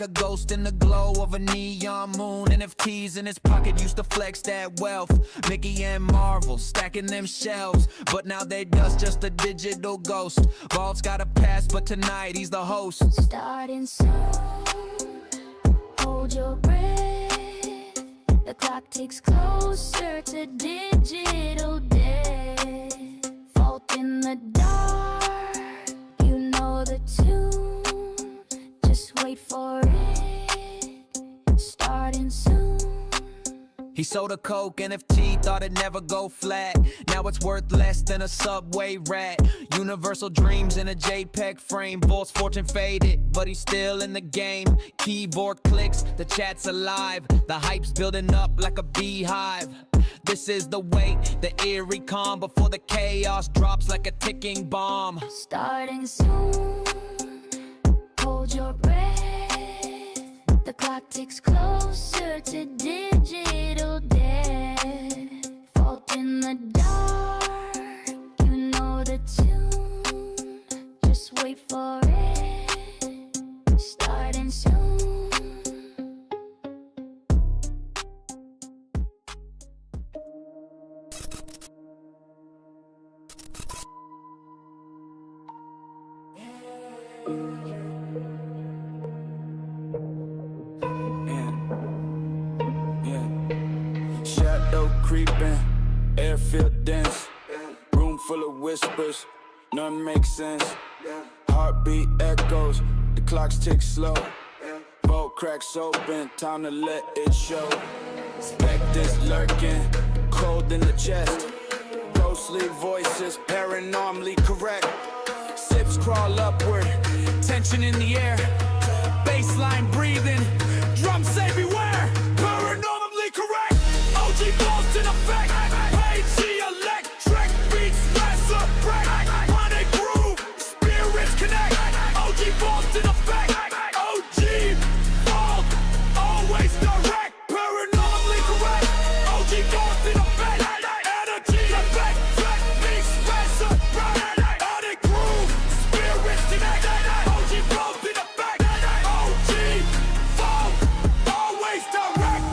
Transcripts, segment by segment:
A ghost in the glow of a neon moon. NFTs in his pocket used to flex that wealth. Mickey and Marvel stacking them shelves, but now they dust, just a digital ghost. Vault's got a past, but tonight he's the host. Starting soon, hold your breath. The clock ticks closer to digital death. Vault in the dark, you know the tune. Just wait for it, starting soon. He sold a Coke NFT, thought it'd never go flat. Now it's worth less than a Subway rat. Universal dreams in a JPEG frame. Vault's fortune faded, but he's still in the game. Keyboard clicks, the chat's alive. The hype's building up like a beehive. This is the wait, the eerie calm before the chaos drops like a ticking bomb. Starting soon, hold your breath. The clock ticks closer to digital death. Vault in the dark, you know the tune. Just wait for it, starting soon. Creeping, air feel dense, room full of whispers, none make sense. Heartbeat echoes, the clocks tick slow. Vault cracks open, time to let it show. Specters lurking, cold in the chest. Ghostly voices, paranormally correct. Sips crawl upward, tension in the air. Baseline breathing, drums say beware. Paranormally correct. OG balls in effect. Page electric beats resurrect. On a groove, spirits connect. OG balls in effect. OG vault, always direct. Paranormally correct. OG balls in effect. Energy effect beats resurrect. On a groove, spirits connect. OG balls in effect. OG vault, always direct.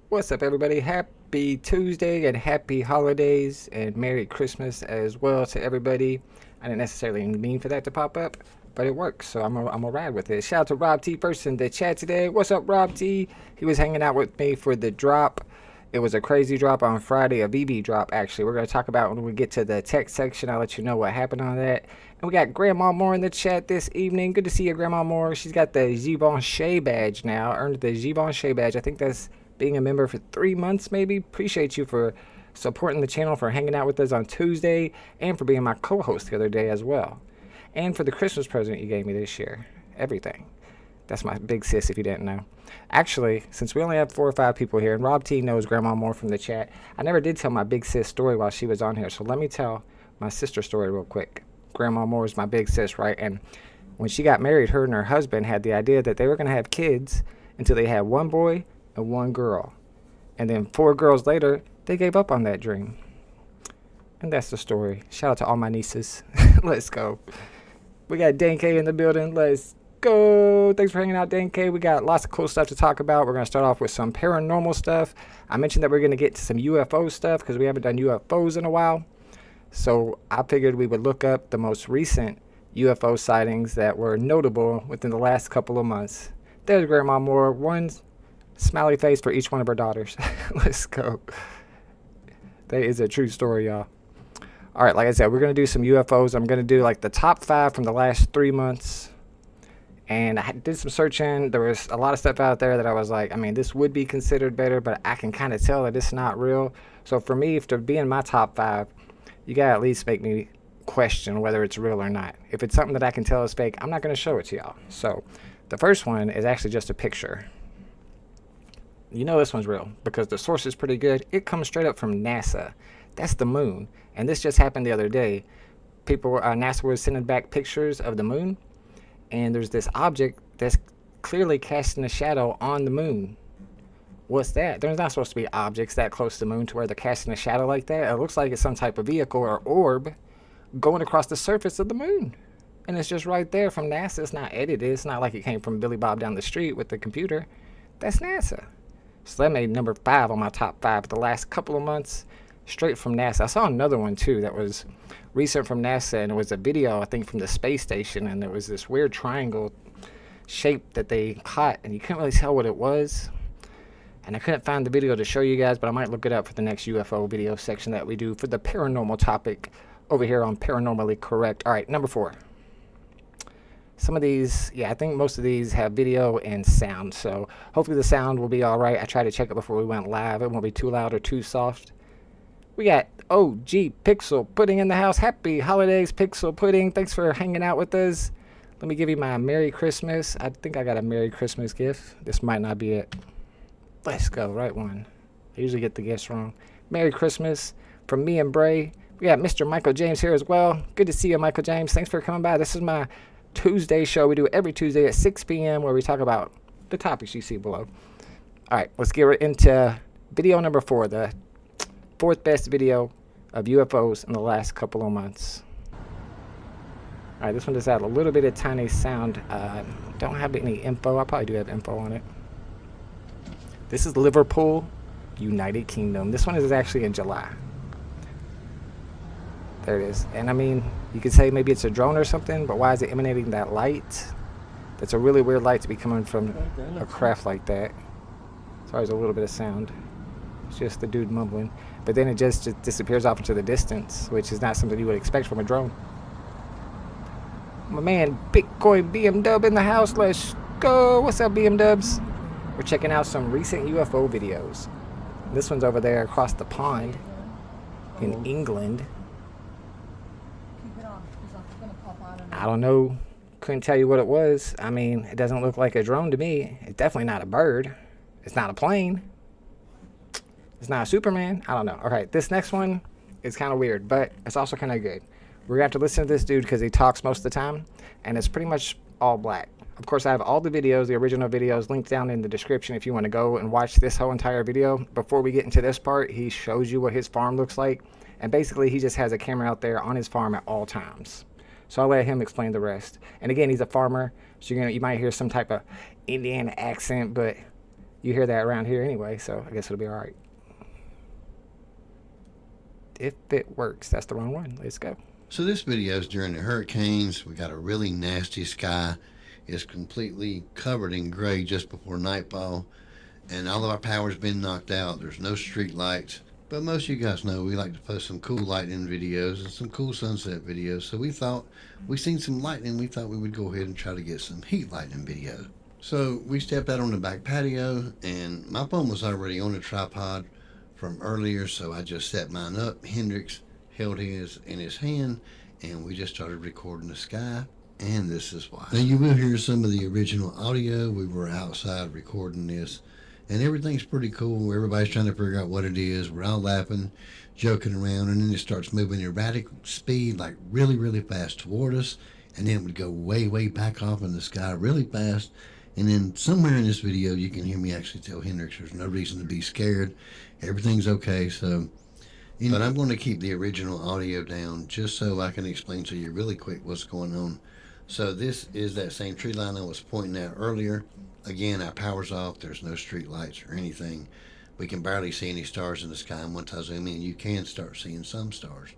What's up, everybody? Happy Tuesday and happy holidays and Merry Christmas as well to everybody. I didn't necessarily mean for that to pop up, but it works, so I'm gonna ride with it. Shout out to Rob T first in the chat today. What's up, Rob T? He was hanging out with me for the drop. It was a crazy drop on Friday, a VeVe drop actually. We're gonna talk about when we get to the tech section. I'll let you know what happened on that. And we got Grandma Moore in the chat this evening. Good to see you, Grandma Moore. She's got the Givenchy badge now. Earned the Givenchy badge. I think that's being a member for 3 months maybe. Appreciate you for supporting the channel, for hanging out with us on Tuesday, and for being my co-host the other day as well, and for the Christmas present you gave me this year. Everything. That's my big sis, if you didn't know. Actually, since we only have 4 or 5 people here, and Rob T knows Grandma Moore from the chat, I never did tell my big sis story while she was on here, so let me tell my sister story real quick. Grandma Moore is my big sis, right? And when she got married, her and her husband had the idea that they were going to have kids until they had 1 boy and 1 girl. And then 4 girls later, they gave up on that dream. And that's the story. Shout out to all my nieces. Let's go. We got Dan K in the building. Let's go. Thanks for hanging out, Dan K. We got lots of cool stuff to talk about. We're going to start off with some paranormal stuff. I mentioned that we're going to get to some UFO stuff because we haven't done UFOs in a while. So I figured we would look up the most recent UFO sightings that were notable within the last couple of months. There's Grandma Moore. One smiley face for each one of her daughters. Let's go. That is a true story, y'all. All right, like I said, we're going to do some UFOs. I'm going to do like the top 5 from the last 3 months. And I did some searching. There was a lot of stuff out there that I was like, I mean, this would be considered better, but I can kind of tell that it's not real. So for me, to be in my top 5, you got to at least make me question whether it's real or not. If it's something that I can tell is fake, I'm not going to show it to y'all. So the first one is actually just a picture. You know this one's real because the source is pretty good. It comes straight up from NASA. That's the moon. And this just happened the other day. NASA was sending back pictures of the moon, and there's this object that's clearly casting a shadow on the moon. what's that? There's not supposed to be objects that close to the moon to where they're casting a shadow like that. It looks like it's some type of vehicle or orb going across the surface of the moon. And it's just right there from NASA. It's not edited. It's not like it came from Billy Bob down the street with the computer. That's NASA. So that made number 5 on my top 5 the last couple of months, straight from NASA. I saw another one too that was recent from NASA, and it was a video, I think, from the space station, and there was this weird triangle shape that they caught, and you couldn't really tell what it was. And I couldn't find the video to show you guys, but I might look it up for the next UFO video section that we do for the paranormal topic over here on Paranormally Correct. All right, number 4. Some of these, yeah, I think most of these have video and sound, so hopefully the sound will be all right. I tried to check it before we went live. It won't be too loud or too soft. We got OG Pixel Pudding in the house. Happy holidays, Pixel Pudding. Thanks for hanging out with us. Let me give you my Merry Christmas. I think I got a Merry Christmas gift. This might not be it. Let's go, right one. I usually get the gifts wrong. Merry Christmas from me and Bray. We got Mr. Michael James here as well. Good to see you, Michael James. Thanks for coming by. This is my Tuesday show. We do it every Tuesday at 6 p.m. where we talk about the topics you see below. All right, let's get into video number 4, the 4th best video of UFOs in the last couple of months. All right, this one just had a little bit of tiny sound. Don't have any info. I probably do have info on it. This is Liverpool, United Kingdom. This one is actually in July. There it is. And I mean, you could say maybe it's a drone or something, but why is it emanating that light? That's a really weird light to be coming from a craft like that. Sorry, there's a little bit of sound. It's just the dude mumbling. But then it just disappears off into the distance, which is not something you would expect from a drone. My man, Bitcoin BMW in the house. Let's go. What's up, BMWs? We're checking out some recent UFO videos. This one's over there across the pond in England. I don't know. Couldn't tell you what it was. I mean, it doesn't look like a drone to me. It's definitely not a bird. It's not a plane. It's not a Superman. I don't know. All right, this next one is kind of weird, but it's also kind of good. We're going to have to listen to this dude because he talks most of the time, and it's pretty much all black. Of course, I have all the videos, the original videos, linked down in the description if you want to go and watch this whole entire video. Before we get into this part, he shows you what his farm looks like, and basically he just has a camera out there on his farm at all times. So I'll let him explain the rest. And again, he's a farmer, so you might hear some type of Indian accent, but you hear that around here anyway, so I guess it'll be all right. If it works. That's the wrong one. Let's go. So this video is during the hurricanes. We got a really nasty sky. It's completely covered in gray just before nightfall, and all of our power's been knocked out. There's no street lights. But most of you guys know we like to post some cool lightning videos and some cool sunset videos. So we seen some lightning. We thought we would go ahead and try to get some heat lightning video. So we stepped out on the back patio, and my phone was already on the tripod from earlier. So I just set mine up. Hendrix held his in his hand, and we just started recording the sky. And this is why. Now you will hear some of the original audio. We were outside recording this. And everything's pretty cool. Everybody's trying to figure out what it is. We're all laughing, joking around, and then it starts moving at erratic speed, like really, really fast toward us. And then it would go way, way back off in the sky really fast. And then somewhere in this video, you can hear me actually tell Hendrix there's no reason to be scared. Everything's okay. So, but I'm going to keep the original audio down just so I can explain to you really quick what's going on. So this is that same tree line I was pointing at earlier. Again, our power's off. There's no street lights or anything. We can barely see any stars in the sky. And once I zoom in, you can start seeing some stars.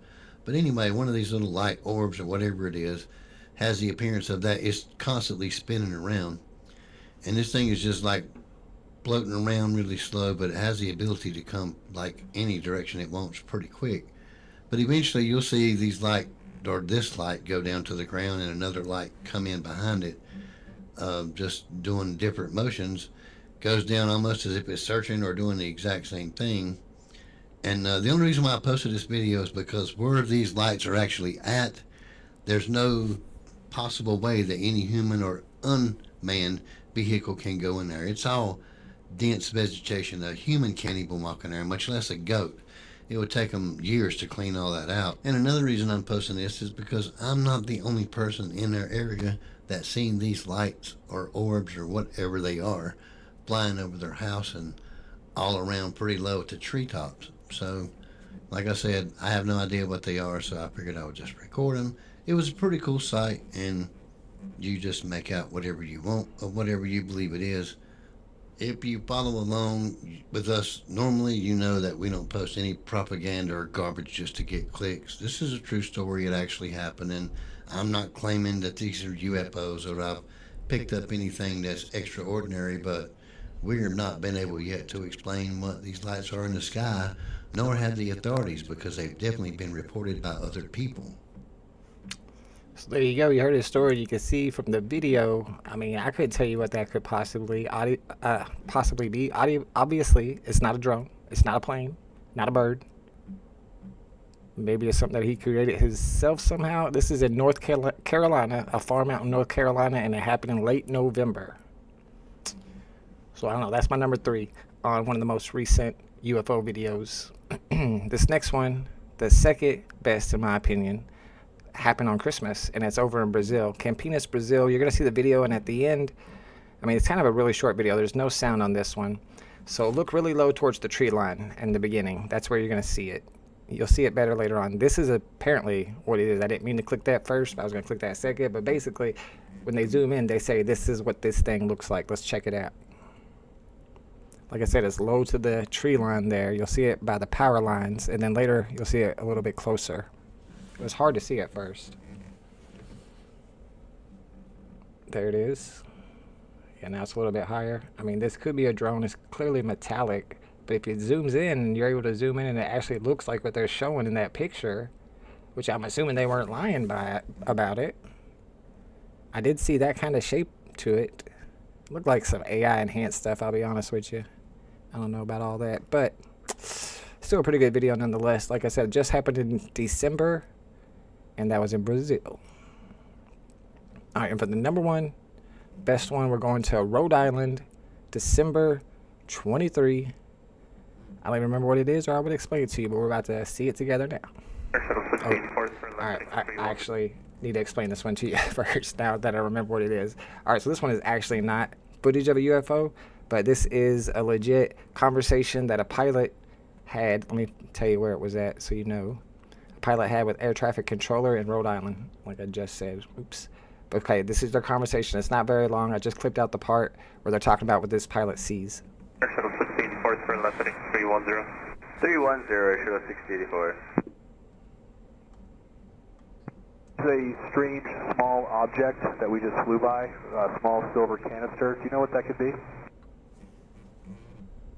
But anyway, one of these little light orbs or whatever it is has the appearance of that. It's constantly spinning around. And this thing is just like floating around really slow, but it has the ability to come like any direction it wants pretty quick. But eventually you'll see these light, or this light, go down to the ground and another light come in behind it. Just doing different motions, goes down almost as if it's searching or doing the exact same thing. And the only reason why I posted this video is because where these lights are actually at, there's no possible way that any human or unmanned vehicle can go in there. It's all dense vegetation. A human can't even walk in there, much less a goat. It would take them years to clean all that out. And another reason I'm posting this is because I'm not the only person in their area that's seen these lights or orbs or whatever they are flying over their house and all around pretty low at the treetops. So, like I said, I have no idea what they are, so I figured I would just record them. It was a pretty cool sight, and you just make out whatever you want or whatever you believe it is. If you follow along with us normally, you know that we don't post any propaganda or garbage just to get clicks. This is a true story. It actually happened, and I'm not claiming that these are UFOs or I've picked up anything that's extraordinary, but we have not been able yet to explain what these lights are in the sky, nor have the authorities, because they've definitely been reported by other people. So there you go. You heard his story. You can see from the video. I mean, I couldn't tell you what that could possibly be. Obviously, it's not a drone. It's not a plane. Not a bird. Maybe it's something that he created himself somehow. This is in North Carolina, a farm out in North Carolina, and it happened in late November. So I don't know. That's my number 3 on one of the most recent UFO videos. This next one, the second best in my opinion, happened on Christmas, and it's over in Brazil, Campinas, Brazil. You're gonna see the video, and at the end, I mean, it's kind of a really short video. There's no sound on this one, so look really low towards the tree line in the beginning. That's where you're gonna see it. You'll see it better later on. This is apparently what it is. I didn't mean to click that first, but I was gonna click that second. But basically, when they zoom in, they say this is what this thing looks like. Let's check it out. Like I said, it's low to the tree line there. You'll see it by the power lines, and then later you'll see it a little bit closer. It was hard to see at first. There it is. Yeah, now it's a little bit higher. I mean, this could be a drone. It's clearly metallic, but if it zooms in, you're able to zoom in, and it actually looks like what they're showing in that picture, which I'm assuming they weren't lying about it. I did see that kind of shape to it. It looked like some AI enhanced stuff, I'll be honest with you. I don't know about all that, but still a pretty good video nonetheless. Like I said, it just happened in December, and that was in Brazil. All right, and for the number 1 best one, we're going to Rhode Island, December 23. I don't even remember what it is, or I would explain it to you, but we're about to see it together now. Oh, all right, I actually need to explain this one to you first, now that I remember what it is. All right, so this one is actually not footage of a UFO, but this is a legit conversation that a pilot had. Let me tell you where it was at so you know. A pilot had with air traffic controller in Rhode Island, like I just said. Oops. But okay, this is their conversation. It's not very long. I just clipped out the part where they're talking about what this pilot sees. Air Shuttle 1684 for left heading 310. 310, Air Shuttle 6084. It's a strange small object that we just flew by, a small silver canister. Do you know what that could be?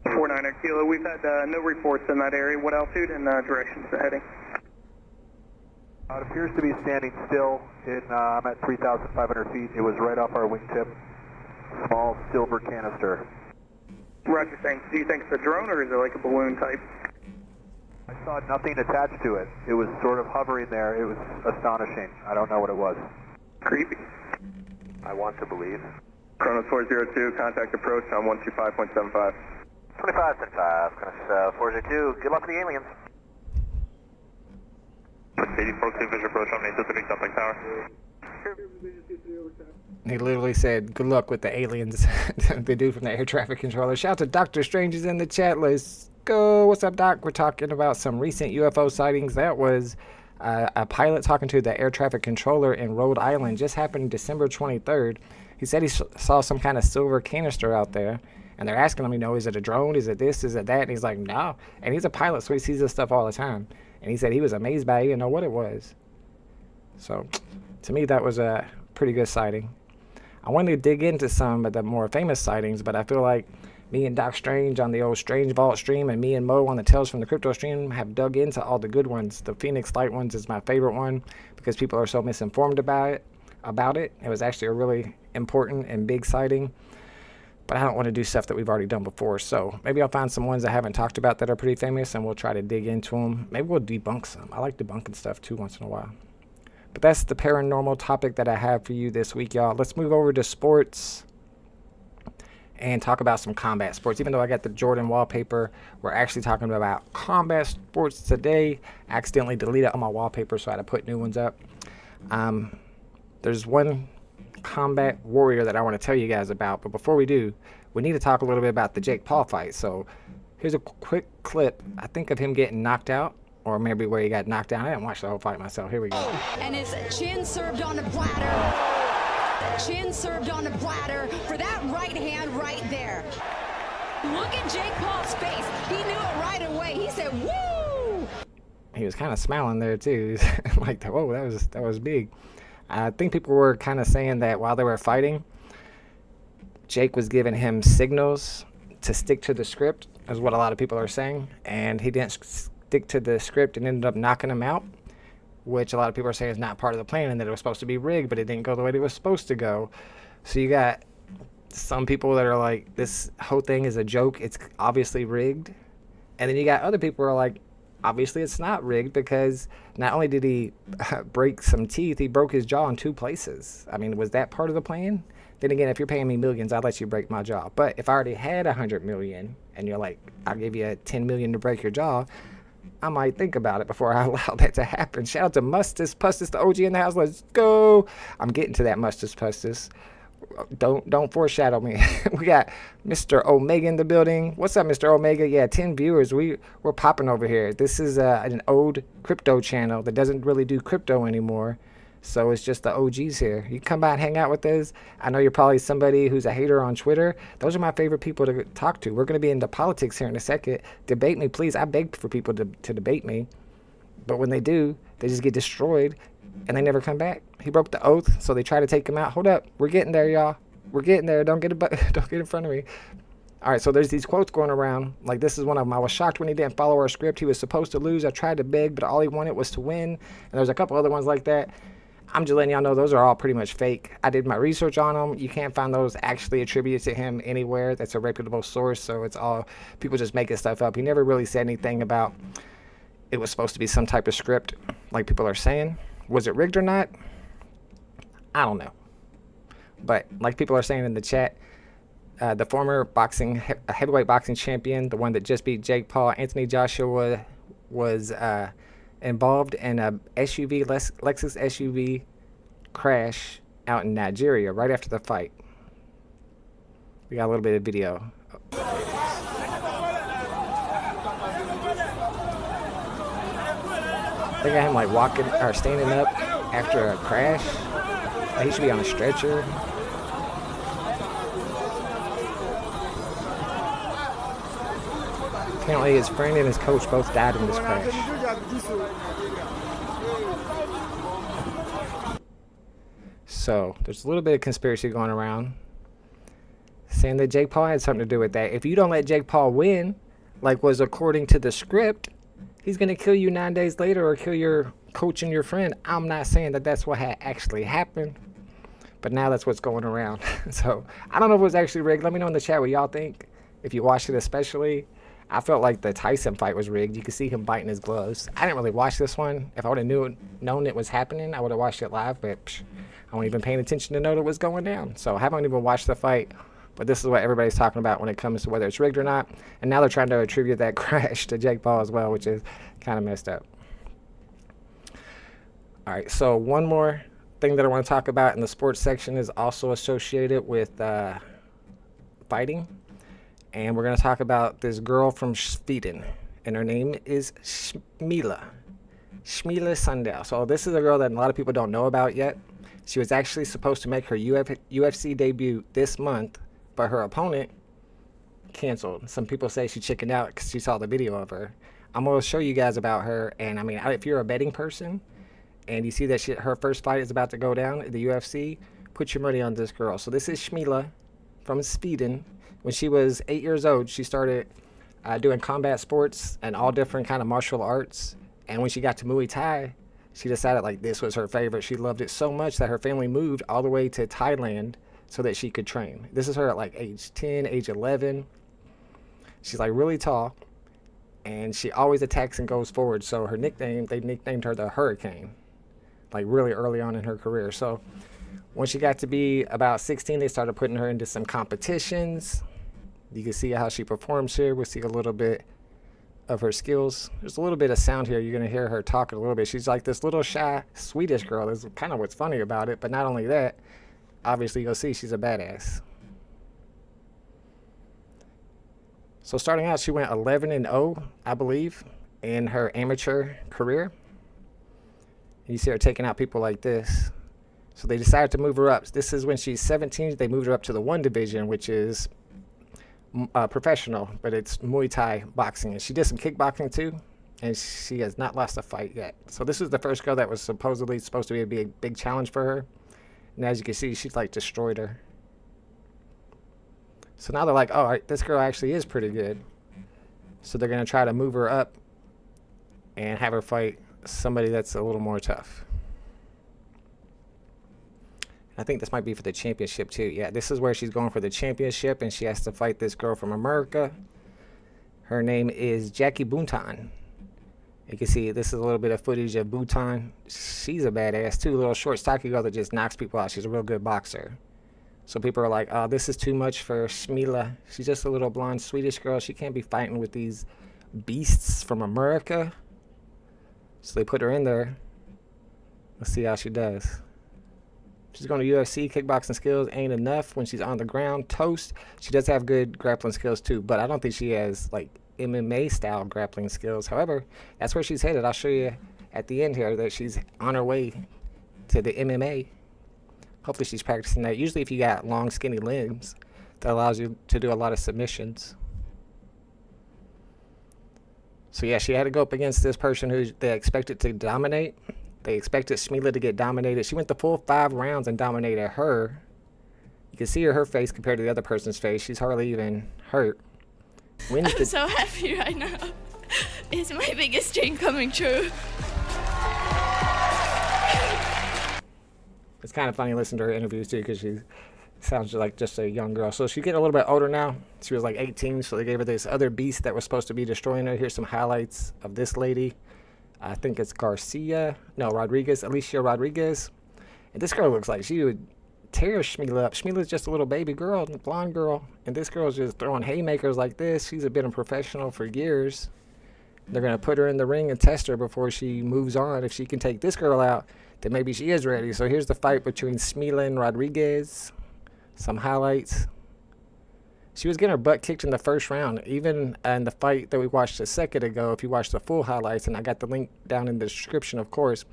49er Kilo, we've had no reports in that area. What altitude and directions to heading? It appears to be standing still. I'm at 3,500 feet. It was right off our wingtip. Small silver canister. Roger, thanks. Do you think it's a drone or is it like a balloon type? I saw nothing attached to it. It was sort of hovering there. It was astonishing. I don't know what it was. Creepy. I want to believe. Chronos 402, contact approach on 125.75. 2575, Chronos 402. Good luck with the aliens. 84 visual approach on 833 South Tower. He literally said, good luck with the aliens. The dude from the air traffic controller. Shout out to Dr. Strange is in the chat. Let's go. What's up, Doc? We're talking about some recent UFO sightings. That was a pilot talking to the air traffic controller in Rhode Island. Just happened December 23rd. He said he saw some kind of silver canister out there. And they're asking him, you know, is it a drone? Is it this? Is it that? And he's like, no. And he's a pilot, so he sees this stuff all the time. And he said he was amazed by it. He didn't know what it was. So, to me, that was a pretty good sighting. I wanted to dig into some of the more famous sightings, but I feel like me and Doc Strange on the old Strange Vault stream and me and Mo on the Tales from the Crypto stream have dug into all the good ones. The Phoenix Light ones is my favorite one because people are so misinformed about it. It was actually a really important and big sighting. But I don't want to do stuff that we've already done before. So maybe I'll find some ones I haven't talked about that are pretty famous, and we'll try to dig into them. Maybe we'll debunk some. I like debunking stuff too once in a while. But that's the paranormal topic that I have for you this week, y'all. Let's move over to sports and talk about some combat sports. Even though I got the Jordan wallpaper, we're actually talking about combat sports today. I accidentally deleted all my wallpaper, so I had to put new ones up. There's one combat warrior that I want to tell you guys about, but before we do, we need to talk a little bit about the Jake Paul fight. So Here's a quick clip, I think, of him getting knocked out, or maybe where he got knocked down. I didn't watch the whole fight myself. Here we go. And his chin served on the platter. Chin served on the platter for that right hand right there. Look at Jake Paul's face. He knew it right away. He said, woo! He was kind of smiling there too. Like, whoa, that was big. I think people were kind of saying that while they were fighting, Jake was giving him signals to stick to the script, is what a lot of people are saying, and he didn't stick to the script and ended up knocking him out, which a lot of people are saying is not part of the plan and that it was supposed to be rigged, but it didn't go the way it was supposed to go. So you got some people that are like, this whole thing is a joke, it's obviously rigged, and then you got other people who are like, obviously it's not rigged, because not only did he break some teeth, he broke his jaw in 2 places. I mean, was that part of the plan? Then again, if you're paying me millions, I'd let you break my jaw. But if I already had 100 million and you're like, I'll give you 10 million to break your jaw, I might think about it before I allow that to happen. Shout out to Mustus Pustus, the OG in the house. Let's go. I'm getting to that Mustus Pustus. Don't foreshadow me. We got Mr. Omega in the building. What's up, Mr. Omega? Yeah, 10 viewers. We're popping over here. This is an old crypto channel that doesn't really do crypto anymore. So it's just the OGs here. You can come by and hang out with us. I know you're probably somebody who's a hater on Twitter. Those are my favorite people to talk to. We're going to be into politics here in a second. Debate me, please. I beg for people to debate me. But when they do, they just get destroyed and they never come back. He broke the oath, so they try to take him out. Hold up. We're getting there, y'all. We're getting there. Don't get in front of me. All right, so there's these quotes going around. Like, this is one of them. I was shocked when he didn't follow our script. He was supposed to lose. I tried to beg, but all he wanted was to win. And there's a couple other ones like that. I'm just letting y'all know those are all pretty much fake. I did my research on them. You can't find those actually attributed to him anywhere. That's a reputable source, so it's all people just making stuff up. He never really said anything about it was supposed to be some type of script, like people are saying. Was it rigged or not? I don't know. But like people are saying in the chat, the former heavyweight boxing champion, the one that just beat Jake Paul, Anthony Joshua, was involved in a Lexus SUV crash out in Nigeria right after the fight. We got a little bit of video. They got him like walking or standing up after a crash. Like, he should be on a stretcher. Apparently his friend and his coach both died in this crash. So there's a little bit of conspiracy going around saying that Jake Paul had something to do with that. If you don't let Jake Paul win, like was according to the script, he's going to kill you 9 days later or kill your coach and your friend. I'm not saying that that's what actually happened, but now that's what's going around. So I don't know if it was actually rigged. Let me know in the chat what y'all think. If you watched it especially, I felt like the Tyson fight was rigged. You could see him biting his gloves. I didn't really watch this one. If I would have known it was happening, I would have watched it live, but I wasn't even paying attention to know that it was going down. So I haven't even watched the fight, but this is what everybody's talking about when it comes to whether it's rigged or not. And now they're trying to attribute that crash to Jake Paul as well, which is kind of messed up. All right, so one more thing that I want to talk about in the sports section is also associated with fighting. And we're going to talk about this girl from Sweden, and her name is Smila Sundell. So this is a girl that a lot of people don't know about yet. She was actually supposed to make her UFC debut this month, but her opponent canceled. Some people say she chickened out because she saw the video of her. I'm going to show you guys about her, and I mean, if you're a betting person and you see that her first fight is about to go down at the UFC, put your money on this girl. So this is Smila from Sweden. When she was 8 years old, she started doing combat sports and all different kind of martial arts. And when she got to Muay Thai, she decided like this was her favorite. She loved it so much that her family moved all the way to Thailand so that she could train. This is her at like age 10, age 11. She's like really tall, and she always attacks and goes forward. So her nickname, they nicknamed her the Hurricane, like really early on in her career. So when she got to be about 16, they started putting her into some competitions. You can see how she performs here. We'll see a little bit of her skills. There's a little bit of sound here. You're going to hear her talk a little bit. She's like this little shy Swedish girl. That's kind of what's funny about it. But not only that, obviously you'll see she's a badass. So starting out, she went 11-0, I believe, in her amateur career. And you see her taking out people like this. So they decided to move her up. This is when she's 17. They moved her up to the 1 division, which is professional, but it's Muay Thai boxing. And she did some kickboxing too, and she has not lost a fight yet. So this is the first girl that was supposedly supposed to be a big challenge for her. And as you can see, she's like destroyed her. So now they're like, oh, all right, this girl actually is pretty good. So they're going to try to move her up and have her fight somebody that's a little more tough. I think this might be for the championship too. Yeah, this is where she's going for the championship, and she has to fight this girl from America. Her name is Jackie Buntan. You can see this is a little bit of footage of Buntan. She's a badass too, a little short, stocky girl that just knocks people out. She's a real good boxer. So people are like, oh, this is too much for Smila. She's just a little blonde Swedish girl. She can't be fighting with these beasts from America. So they put her in there. Let's see how she does. She's going to UFC. Kickboxing skills ain't enough when she's on the ground. Toast. She does have good grappling skills too, but I don't think she has like MMA style grappling skills. However, that's where she's headed. I'll show you at the end here that she's on her way to the MMA. Hopefully she's practicing that. Usually if you got long, skinny limbs, that allows you to do a lot of submissions. So yeah, she had to go up against this person who they expected to dominate. They expected Smila to get dominated. She went the full 5 rounds and dominated her. You can see her face compared to the other person's face. She's hardly even hurt. I'm so happy right now. It's my biggest dream coming true. It's kind of funny listening to her interviews too, because she sounds like just a young girl. So she's getting a little bit older now. She was like 18, so they gave her this other beast that was supposed to be destroying her. Here's some highlights of this lady. I think it's Rodriguez, Alicia Rodriguez. And this girl looks like she would tear Smila up. Smila's just a little baby girl, a blonde girl. And this girl's just throwing haymakers like this. She's been a professional for years. They're going to put her in the ring and test her before she moves on. If she can take this girl out, then maybe she is ready. So here's the fight between Smila and Rodriguez. Some highlights. She was getting her butt kicked in the first round. Even in the fight that we watched a second ago, if you watch the full highlights, and I got the link down in the description, of course,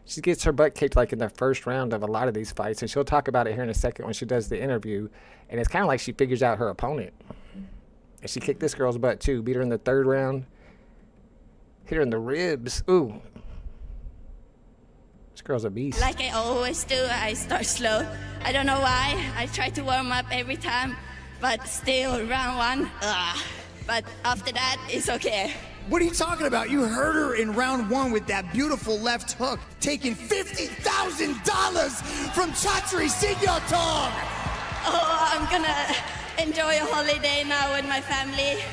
she gets her butt kicked like in the first round of a lot of these fights. And she'll talk about it here in a second when she does the interview. And it's kind of like she figures out her opponent. And she kicked this girl's butt too. Beat her in the 3rd round. Hit her in the ribs. Ooh. This girl's a beast. Like I always do, I start slow. I don't know why. I try to warm up every time, but still round 1. But after that, it's okay. What are you talking about? You heard her in round 1 with that beautiful left hook, taking $50,000 from Chatri Signotong. Oh, I'm gonna enjoy a holiday now with my family.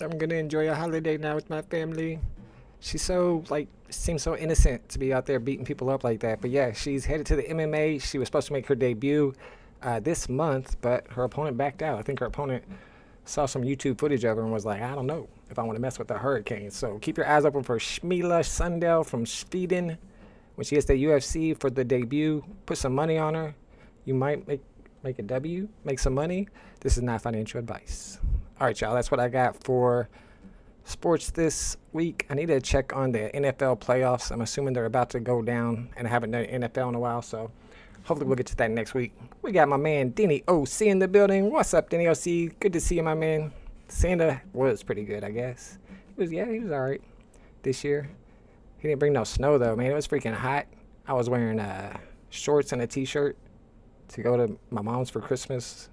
I'm gonna enjoy a holiday now with my family. She's so, seems so innocent to be out there beating people up like that. But yeah, she's headed to the MMA. She was supposed to make her debut this month, but her opponent backed out. I think her opponent saw some YouTube footage of her and was like, I don't know if I want to mess with the Hurricane. So keep your eyes open for Smila Sundell from Sweden. When she gets the UFC for the debut, put some money on her. You might make a W, make some money. This is not financial advice. All right, y'all, that's what I got for sports this week. I need to check on the NFL playoffs. I'm assuming they're about to go down, and I haven't done NFL in a while, so hopefully we'll get to that next week. We got my man Denny OC in the building. What's up, Denny OC? Good to see you, my man. Santa was pretty good, I guess. He was all right this year. He didn't bring no snow, though, man. It was freaking hot. I was wearing shorts and a T-shirt to go to my mom's for Christmas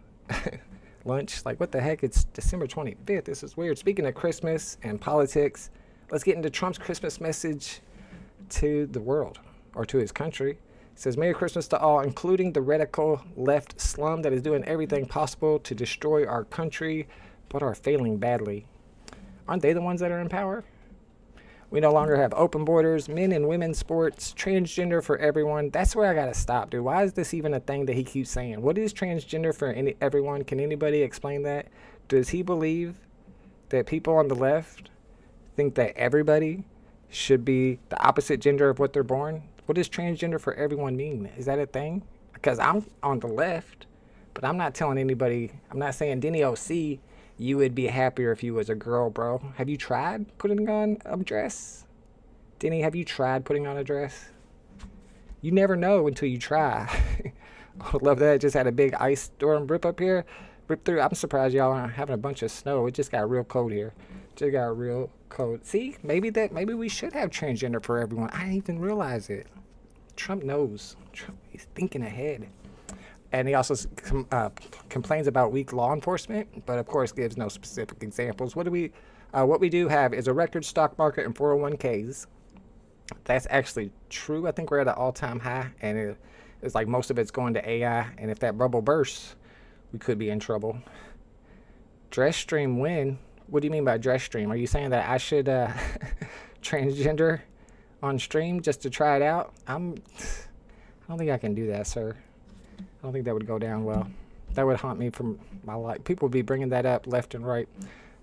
lunch. Like, what the heck? It's December 25th. This is weird. Speaking of Christmas and politics, let's get into Trump's Christmas message to the world, or to his country. It says, Merry Christmas to all, including the radical left slum that is doing everything possible to destroy our country, but are failing badly. Aren't they the ones that are in power? We no longer have open borders, men and women sports, transgender for everyone. That's where I gotta stop, dude. Why is this even a thing that he keeps saying? What is transgender for everyone? Can anybody explain that? Does he believe that people on the left think that everybody should be the opposite gender of what they're born? What does transgender for everyone mean? Is that a thing? Because I'm on the left, but I'm not telling anybody, I'm not saying Denny OC You would be happier if you was a girl, bro. Have you tried putting on a dress? Denny, have you tried putting on a dress? You never know until you try. I love that. It just had a big ice storm rip up here. Rip through. I'm surprised y'all aren't having a bunch of snow. It just got real cold here. Just got real cold. See, maybe we should have transgender for everyone. I didn't even realize it. Trump knows. Trump, he's thinking ahead. And he also complains about weak law enforcement, but of course gives no specific examples. What we do have is a record stock market and 401ks. That's actually true. I think we're at an all-time high, and it's like most of it's going to AI. And if that bubble bursts, we could be in trouble. Dress stream win. What do you mean by dress stream? Are you saying that I should transgender on stream just to try it out? I don't think I can do that, sir. I don't think that would go down well. That would haunt me from my life. People would be bringing that up left and right.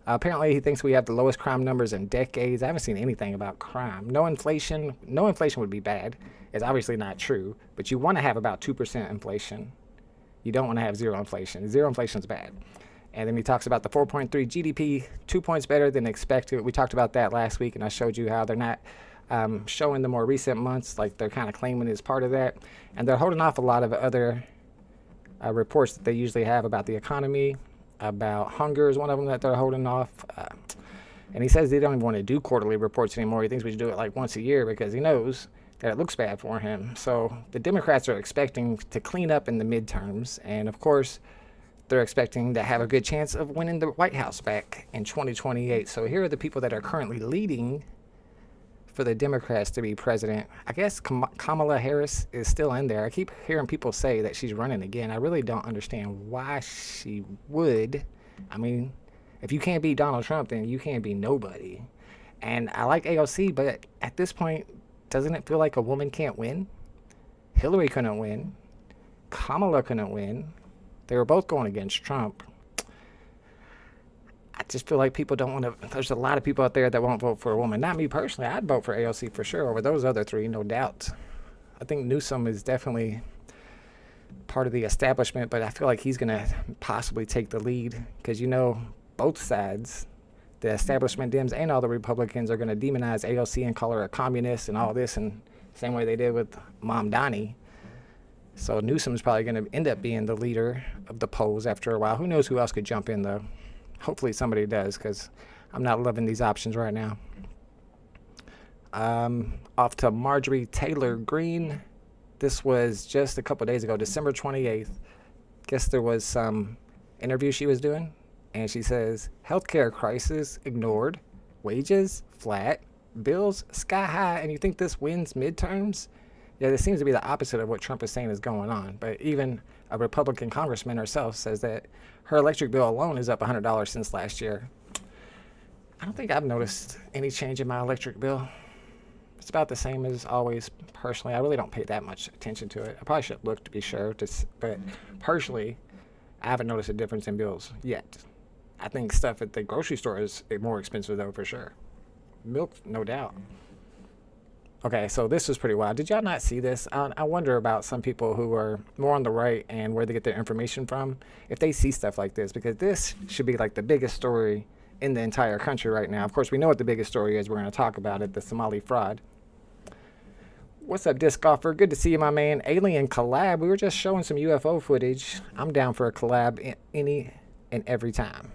Apparently, he thinks we have the lowest crime numbers in decades. I haven't seen anything about crime. No inflation would be bad. It's obviously not true, but you want to have about 2% inflation. You don't want to have zero inflation. Zero inflation is bad. And then he talks about the 4.3 GDP, 2 points better than expected. We talked about that last week, and I showed you how they're not showing the more recent months, like they're kind of claiming is part of that. And they're holding off a lot of other reports that they usually have about the economy, about hunger is one of them that they're holding off. And he says they don't even want to do quarterly reports anymore. He thinks we should do it like once a year because he knows that it looks bad for him. So the Democrats are expecting to clean up in the midterms. And of course, they're expecting to have a good chance of winning the White House back in 2028. So here are the people that are currently leading for the Democrats to be president. I guess Kamala Harris is still in there. I keep hearing people say that she's running again. I really don't understand why she would. I mean, if you can't beat Donald Trump, then you can't be nobody. And I like AOC, but at this point, doesn't it feel like a woman can't win? Hillary couldn't win. Kamala couldn't win. They were both going against Trump. I just feel like people don't want to. There's a lot of people out there that won't vote for a woman. Not me personally. I'd vote for AOC for sure over those other three, no doubt. I think Newsom is definitely part of the establishment, but I feel like he's going to possibly take the lead because, you know, both sides, the establishment Dems and all the Republicans, are going to demonize AOC and call her a communist and all this, and same way they did with Mom Donnie. So Newsom's probably going to end up being the leader of the polls after a while. Who knows who else could jump in, though? Hopefully somebody does, because I'm not loving these options right now. Off to Marjorie Taylor Greene. This was just a couple days ago, December 28th. Guess there was some interview she was doing, and she says, healthcare crisis ignored, wages flat, bills sky high, and you think this wins midterms? Yeah, this seems to be the opposite of what Trump is saying is going on. But even a Republican congressman herself says that her electric bill alone is up $100 since last year. I don't think I've noticed any change in my electric bill. It's about the same as always, personally. I really don't pay that much attention to it. I probably should look to be sure, but personally, I haven't noticed a difference in bills yet. I think stuff at the grocery store is more expensive, though, for sure. Milk, no doubt. Okay, so this was pretty wild. Did y'all not see this? I wonder about some people who are more on the right and where they get their information from, if they see stuff like this, because this should be like the biggest story in the entire country right now. Of course, we know what the biggest story is. We're going to talk about it, the Somali fraud. What's up, Disc Golfer? Good to see you, my man. Alien collab. We were just showing some UFO footage. I'm down for a collab any and every time.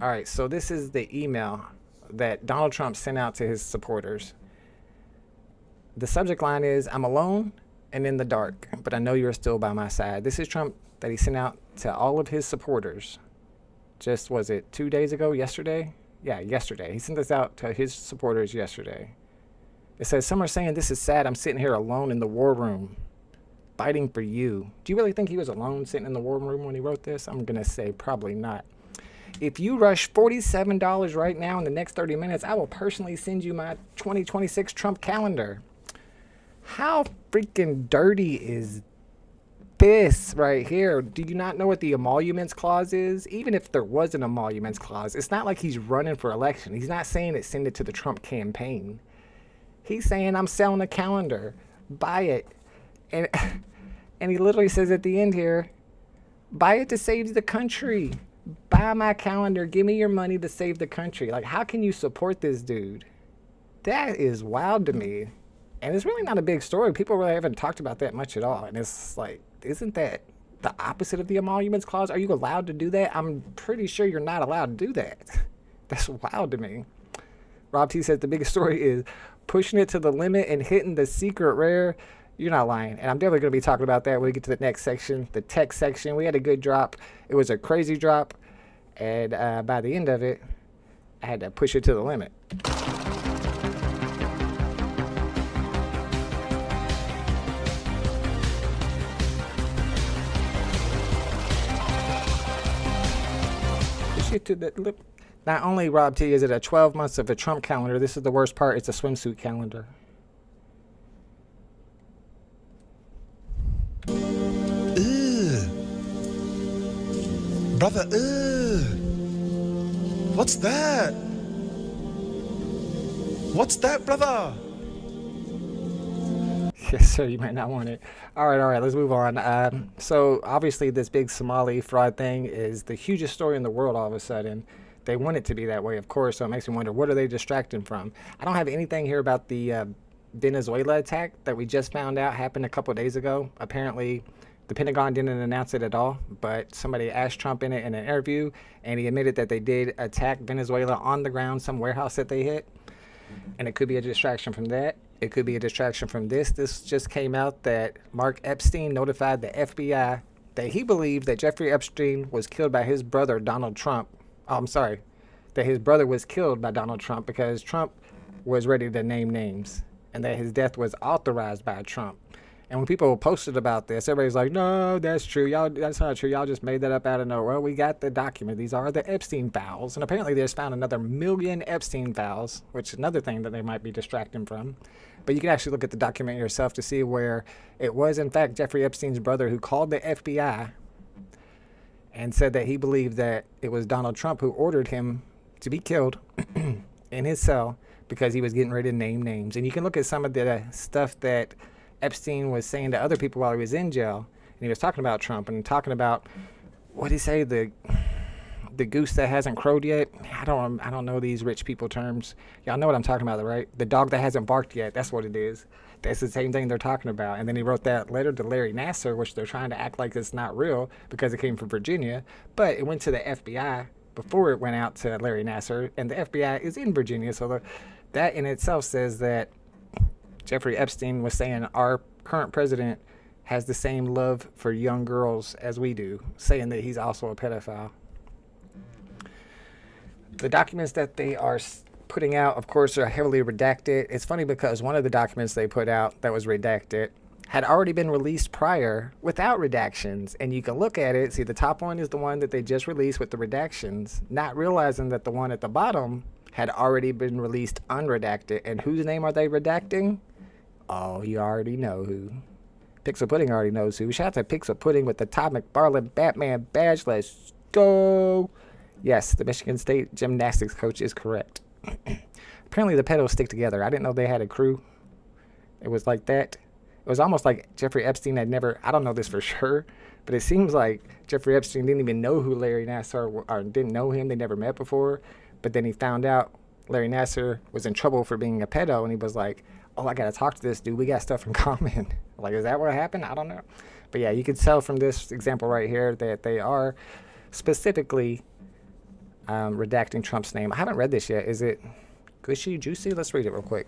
All right, so this is the email that Donald Trump sent out to his supporters. The subject line is, I'm alone and in the dark, but I know you're still by my side. This is Trump that he sent out to all of his supporters. Just, was it 2 days ago, yesterday? Yeah, yesterday. He sent this out to his supporters yesterday. It says, some are saying this is sad. I'm sitting here alone in the war room, fighting for you. Do you really think he was alone sitting in the war room when he wrote this? I'm going to say probably not. If you rush $47 right now in the next 30 minutes, I will personally send you my 2026 Trump calendar. How freaking dirty is this right here? Do you not know what the emoluments clause is? Even if there was an emoluments clause, it's not like he's running for election. He's not saying it, send it to the Trump campaign. He's saying, I'm selling a calendar. Buy it. And he literally says at the end here, buy it to save the country. Buy my calendar. Give me your money to save the country. Like, how can you support this dude? That is wild to me. And it's really not a big story. People really haven't talked about that much at all. And it's like, isn't that the opposite of the emoluments clause? Are you allowed to do that? I'm pretty sure you're not allowed to do that. That's wild to me. Rob T says the biggest story is pushing it to the limit and hitting the secret rare. You're not lying. And I'm definitely going to be talking about that when we get to the next section, the tech section. We had a good drop. It was a crazy drop. And by the end of it, I had to push it to the limit. Push it to the limit. Not only, Rob T, is it a 12 months of a Trump calendar, this is the worst part, it's a swimsuit calendar. Ugh. Brother, ugh. What's that? What's that, brother? Yes, sir, you might not want it. All right, let's move on. So, obviously, this big Somali fraud thing is the hugest story in the world all of a sudden. They want it to be that way, of course, so it makes me wonder, what are they distracting from? I don't have anything here about the Venezuela attack that we just found out happened a couple of days ago. Apparently, the Pentagon didn't announce it at all, but somebody asked Trump in it in an interview, and he admitted that they did attack Venezuela on the ground, some warehouse that they hit. And it could be a distraction from that. It could be a distraction from this. This just came out that Mark Epstein notified the FBI that he believed that Jeffrey Epstein was killed by his brother, Donald Trump. Oh, I'm sorry. That his brother was killed by Donald Trump because Trump was ready to name names, and that his death was authorized by Trump. And when people posted about this, everybody's like, no, that's true. Y'all, that's not true. Y'all just made that up out of nowhere. Well, we got the document. These are the Epstein files. And apparently they just found another 1 million Epstein files, which is another thing that they might be distracting from. But you can actually look at the document yourself to see where it was, in fact, Jeffrey Epstein's brother who called the FBI and said that he believed that it was Donald Trump who ordered him to be killed in his cell because he was getting ready to name names. And you can look at some of the stuff that Epstein was saying to other people while he was in jail, and he was talking about Trump and talking about, what did he say, the goose that hasn't crowed yet? I don't know these rich people terms. Y'all know what I'm talking about, right? The dog that hasn't barked yet. That's what it is. That's the same thing they're talking about. And then he wrote that letter to Larry Nassar, which they're trying to act like it's not real because it came from Virginia, but it went to the FBI before it went out to Larry Nassar, and the FBI is in Virginia, so that in itself says that Jeffrey Epstein was saying our current president has the same love for young girls as we do, saying that he's also a pedophile. The documents that they are putting out, of course, are heavily redacted. It's funny because one of the documents they put out that was redacted had already been released prior without redactions. And you can look at it, see the top one is the one that they just released with the redactions, not realizing that the one at the bottom had already been released unredacted. And whose name are they redacting? Oh, you already know who. Pixel Pudding already knows who. Shout out to Pixel Pudding with the Todd McFarlane Batman badge. Let's go. Yes, the Michigan State gymnastics coach is correct. Apparently the pedals stick together. I didn't know they had a crew. It was like that. It was almost like Jeffrey Epstein had never, I don't know this for sure, but it seems like Jeffrey Epstein didn't even know who Larry Nassar, or didn't know him. They never met before. But then he found out Larry Nassar was in trouble for being a pedo, and he was like, oh, I got to talk to this dude. We got stuff in common. Like, is that what happened? I don't know. But yeah, you can tell from this example right here that they are specifically redacting Trump's name. I haven't read this yet. Is it gushy, juicy? Let's read it real quick.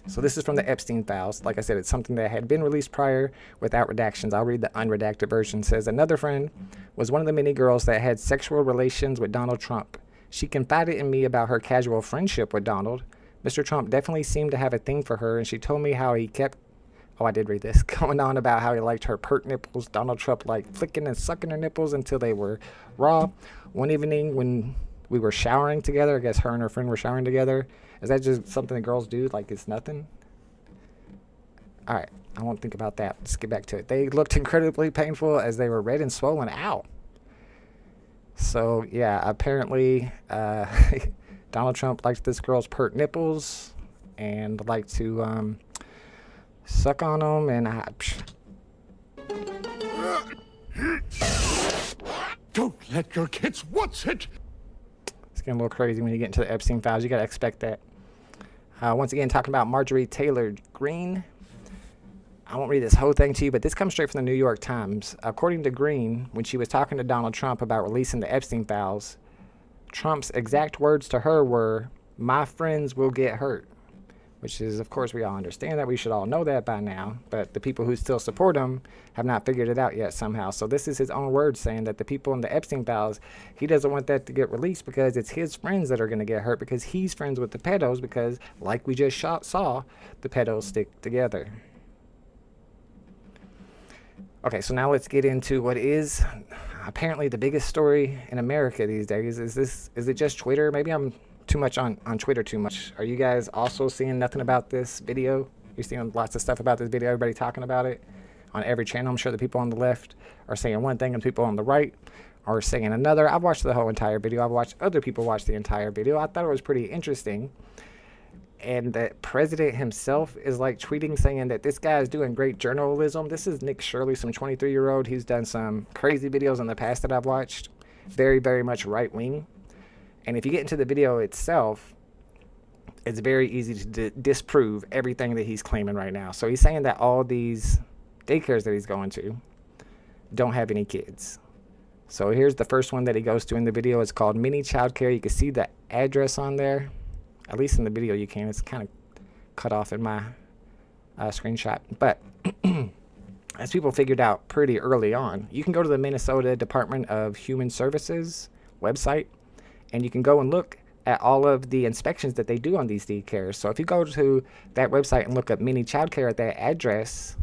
So this is from the Epstein files. Like I said, it's something that had been released prior without redactions. I'll read the unredacted version. It says, another friend was one of the many girls that had sexual relations with Donald Trump. She confided in me about her casual friendship with Donald. Mr. Trump definitely seemed to have a thing for her, and she told me how he kept, oh, I did read this, going on about how he liked her pert nipples. Donald Trump liked flicking and sucking her nipples until they were raw. One evening when we were showering together, I guess her and her friend were showering together. Is that just something that girls do? Like it's nothing? All right, I won't think about that. Let's get back to it. They looked incredibly painful as they were red and swollen out. So, yeah, apparently Donald Trump liked this girl's pert nipples and liked to suck on them. And Don't let your kids watch it. It's getting a little crazy when you get into the Epstein files. You got to expect that. Once again, talking about Marjorie Taylor Greene. I won't read this whole thing to you, but this comes straight from the New York Times. According to Greene, when she was talking to Donald Trump about releasing the Epstein files, Trump's exact words to her were, "My friends will get hurt," which is, of course, we all understand that. We should all know that by now, but the people who still support him have not figured it out yet somehow. So this is his own words saying that the people in the Epstein files, he doesn't want that to get released because it's his friends that are going to get hurt because he's friends with the pedos because, like we just saw, the pedos stick together. Okay, so now let's get into what is apparently the biggest story in America these days. Is it just Twitter? Maybe I'm too much on Twitter too much. Are you guys also seeing nothing about this video? You're seeing lots of stuff about this video, everybody talking about it on every channel. I'm sure the people on the left are saying one thing and people on the right are saying another. I've watched the whole entire video. I've watched other people watch the entire video. I thought it was pretty interesting. And the president himself is like tweeting saying that this guy is doing great journalism. This is Nick Shirley, some 23-year-old. He's done some crazy videos in the past that I've watched. Very, very much right-wing. And if you get into the video itself, it's very easy to disprove everything that he's claiming right now. So he's saying that all these daycares that he's going to don't have any kids. So here's the first one that he goes to in the video. It's called Mini Child Care. You can see the address on there. At least in the video you can. It's kind of cut off in my screenshot. But as people figured out pretty early on, you can go to the Minnesota Department of Human Services website, and you can go and look at all of the inspections that they do on these daycares. So if you go to that website and look up Mini Child Care at that address,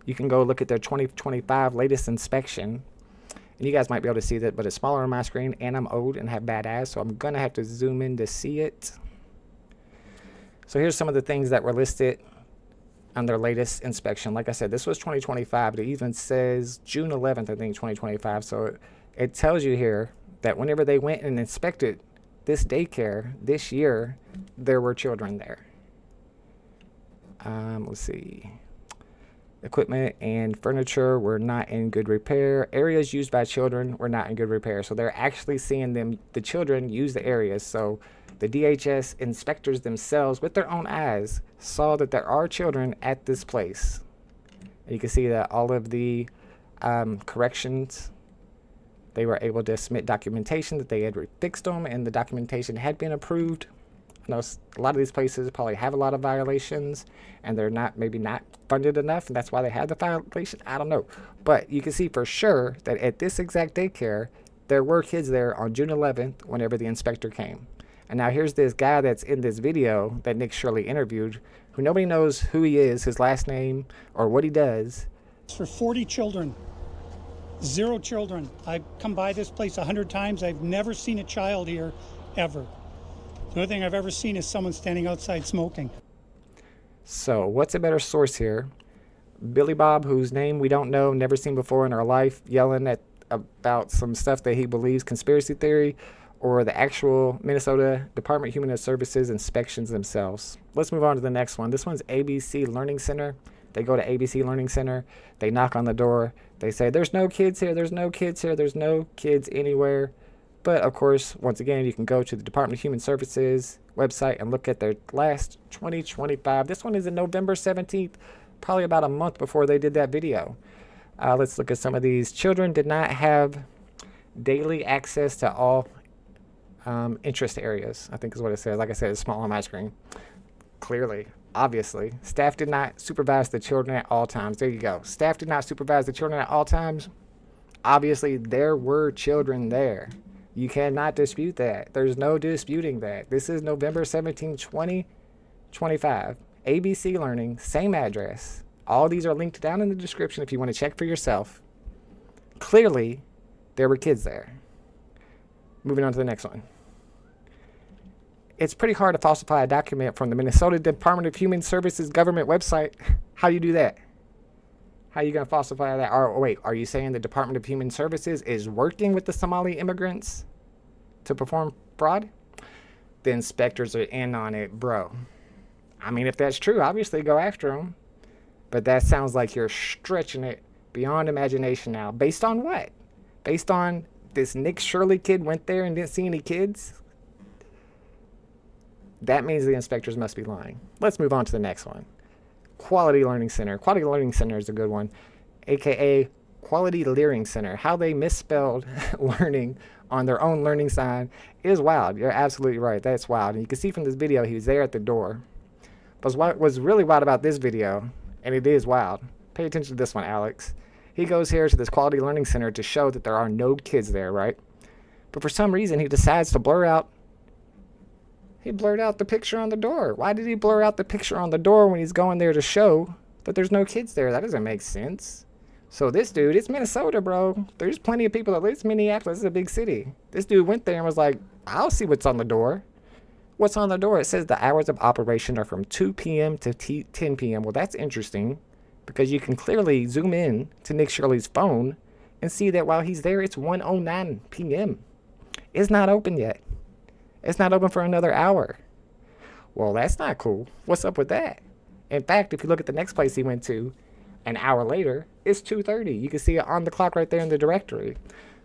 you can go look at their 2025 latest inspection. And you guys might be able to see that, but it's smaller on my screen, and I'm old and have bad eyes, so I'm going to have to zoom in to see it. So here's some of the things that were listed on their latest inspection. Like I said, this was 2025, but it even says June 11th, I think, 2025. So it tells you here that whenever they went and inspected this daycare this year, there were children there. Let's see. Equipment and furniture were not in good repair. Areas used by children were not in good repair. So they're actually seeing the children use the areas. So the DHS inspectors themselves, with their own eyes, saw that there are children at this place. And you can see that all of the corrections, they were able to submit documentation that they had fixed them and the documentation had been approved. I know a lot of these places probably have a lot of violations and they're maybe not funded enough, and that's why they have the violation. I don't know. But you can see for sure that at this exact daycare, there were kids there on June 11th whenever the inspector came. And now here's this guy that's in this video that Nick Shirley interviewed, who nobody knows who he is, his last name, or what he does. For 40 children, 0 children. I've come by this place 100 times. I've never seen a child here, ever. The only thing I've ever seen is someone standing outside smoking. So what's a better source here? Billy Bob, whose name we don't know, never seen before in our life, yelling about some stuff that he believes, conspiracy theory, or the actual Minnesota Department of Human Services inspections themselves? Let's move on to the next one. This one's ABC Learning Center. They go to ABC Learning Center. They knock on the door. They say, "There's no kids here. There's no kids here. There's no kids anywhere." But of course, once again, you can go to the Department of Human Services website and look at their last 2025. This one is in November 17th, probably about a month before they did that video. Let's look at some of these. Children did not have daily access to all interest areas, I think is what it says. Like I said, it's small on my screen. Clearly, obviously. Staff did not supervise the children at all times. There you go. Staff did not supervise the children at all times. Obviously, there were children there. You cannot dispute that. There's no disputing that. This is November 17, 2025. ABC Learning, same address. All these are linked down in the description if you want to check for yourself. Clearly, there were kids there. Moving on to the next one. It's pretty hard to falsify a document from the Minnesota Department of Human Services government website. How do you do that? How are you going to falsify that? Or wait, are you saying the Department of Human Services is working with the Somali immigrants to perform fraud? The inspectors are in on it, bro. I mean, if that's true, obviously go after them. But that sounds like you're stretching it beyond imagination now. Based on what? based on this Nick Shirley kid went there and didn't see any kids, that means the inspectors must be lying. Let's move on to the next one. Quality Learning Center. Quality Learning Center is a good one, aka Quality Learning Center. How they misspelled learning on their own learning sign is wild. You're absolutely right. That's wild. And you can see from this video, he was there at the door. But what was really wild about this video, and it is wild, pay attention to this one, Alex. He goes here to this Quality Learning Center to show that there are no kids there, right? But for some reason, he decides to blur out. He blurred out the picture on the door. Why did he blur out the picture on the door when he's going there to show that there's no kids there? That doesn't make sense. So this dude, it's Minnesota, bro. There's plenty of people that live in Minneapolis. It's a big city. This dude went there and was like, I'll see what's on the door. What's on the door? It says the hours of operation are from 2 p.m. to 10 p.m. Well, that's interesting because you can clearly zoom in to Nick Shirley's phone and see that while he's there, it's 1:09 p.m. It's not open yet. It's not open for another hour. Well, that's not cool. What's up with that? In fact, if you look at the next place he went to, an hour later, it's 2:30. You can see it on the clock right there in the directory.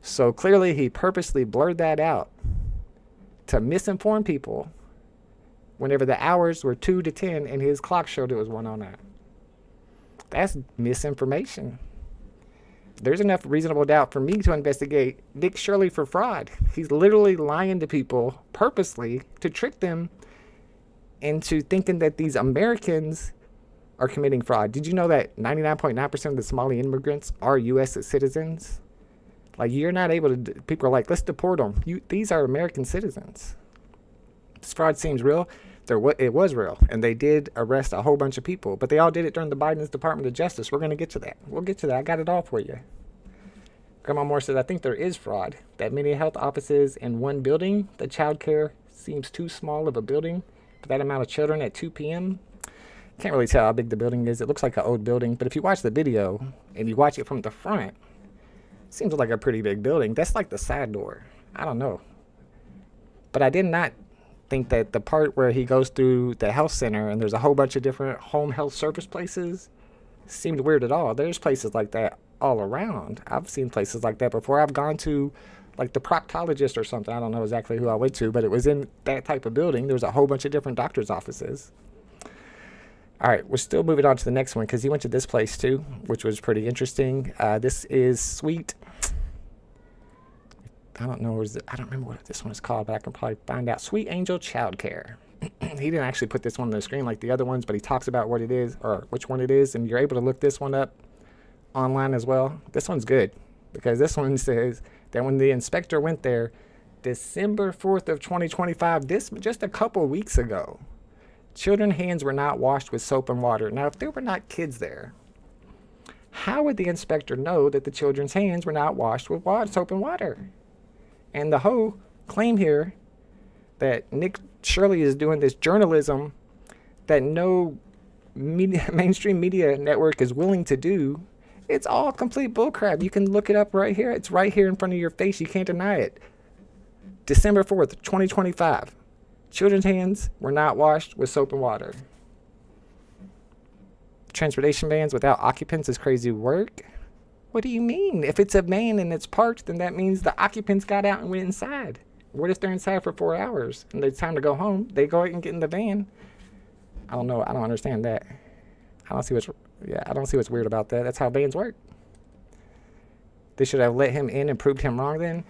So clearly he purposely blurred that out to misinform people whenever the hours were 2 to 10 and his clock showed it was 1:09. That's misinformation. There's enough reasonable doubt for me to investigate Nick Shirley for fraud. He's literally lying to people purposely to trick them into thinking that these Americans are committing fraud. Did you know that 99.9% of the Somali immigrants are U.S. citizens? Like, you're not able to, people are like, let's deport them. These are American citizens. This fraud seems real. It was real, and they did arrest a whole bunch of people, but they all did it during the Biden's Department of Justice. We're going to get to that. We'll get to that. I got it all for you. Grandma Moore says, I think there is fraud. That many health offices in one building, the child care seems too small of a building for that amount of children at 2 p.m. Can't really tell how big the building is. It looks like an old building, but if you watch the video and you watch it from the front, it seems like a pretty big building. That's like the side door. I don't know. But I did not think that the part where he goes through the health center and there's a whole bunch of different home health service places seemed weird at all. There's places like that all around. I've seen places like that before. I've gone to like the proctologist or something. I don't know exactly who I went to, but it was in that type of building. There was a whole bunch of different doctor's offices. All right, we're still moving on to the next one because he went to this place too, which was pretty interesting. This is Sweet. I don't know. I don't remember what this one is called, but I can probably find out. Sweet Angel Childcare. He didn't actually put this one on the screen like the other ones, but he talks about what it is or which one it is, and you're able to look this one up online as well. This one's good because this one says that when the inspector went there, December 4th of 2025, this just a couple weeks ago, children's hands were not washed with soap and water. Now, if there were not kids there, how would the inspector know that the children's hands were not washed with soap and water? And the whole claim here that Nick Shirley is doing this journalism that no mainstream media network is willing to do, it's all complete bullcrap. You can look it up right here. It's right here in front of your face. You can't deny it. December 4th, 2025. Children's hands were not washed with soap and water. Transportation vans without occupants is crazy work. What do you mean? If it's a van and it's parked, then that means the occupants got out and went inside. What if they're inside for 4 hours and it's time to go home? They go out and get in the van. I don't know. I don't understand that. I don't see what's weird about that. That's how vans work. They should have let him in and proved him wrong then.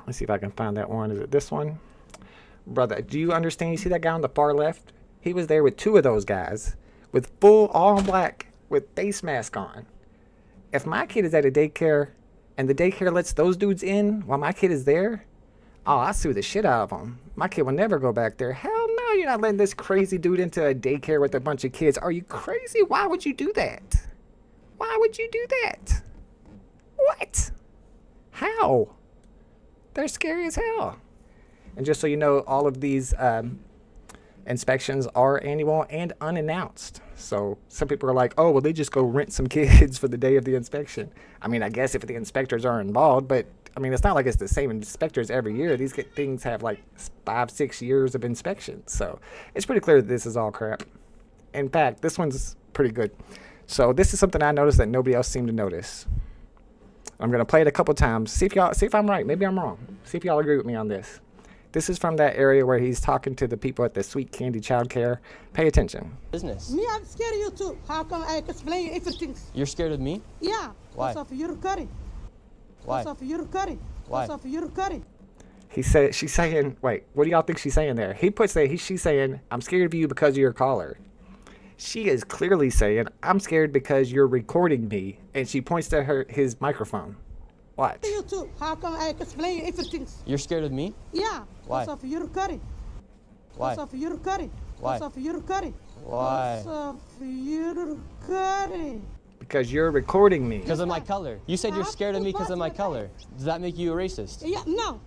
Let's see if I can find that one. Is it this one? Brother, do you understand? You see that guy on the far left? He was there with 2 of those guys with full all black with face mask on. If my kid is at a daycare and the daycare lets those dudes in while my kid is there, oh, I'll sue the shit out of them. My kid will never go back there. Hell no, you're not letting this crazy dude into a daycare with a bunch of kids. Are you crazy? Why would you do that? Why would you do that? What? How? They're scary as hell. And just so you know, all of these inspections are annual and unannounced. So some people are like, oh, well, they just go rent some kids for the day of the inspection. I mean, I guess if the inspectors are involved, but I mean, it's not like it's the same inspectors every year. These things have like 5-6 years of inspections. So it's pretty clear that this is all crap. In fact, this one's pretty good. So this is something I noticed that nobody else seemed to notice. I'm gonna play it a couple times. See if I'm right. Maybe I'm wrong. See if y'all agree with me on this. This is from that area where he's talking to the people at the Sweet Candy Child Care. Pay attention. Business. Me, I'm scared of you too. How come I explain everything? You're scared of me? Yeah. Why? Because of your curry. Why? Because of your curry. Why? Because of your curry. She's saying, wait, what do y'all think she's saying there? He puts that, she's saying, I'm scared of you because of your collar. She is clearly saying, I'm scared because you're recording me. And she points to his microphone. What? You too. How come I explain everything? You're scared of me? Yeah. Why? Because of your curry. Why? Because of your curry. Why? Because of your curry. Why? Because of your curry. Because you're recording me. Because of my color. You said you're scared of me because of my color. Does that make you a racist? Yeah, no.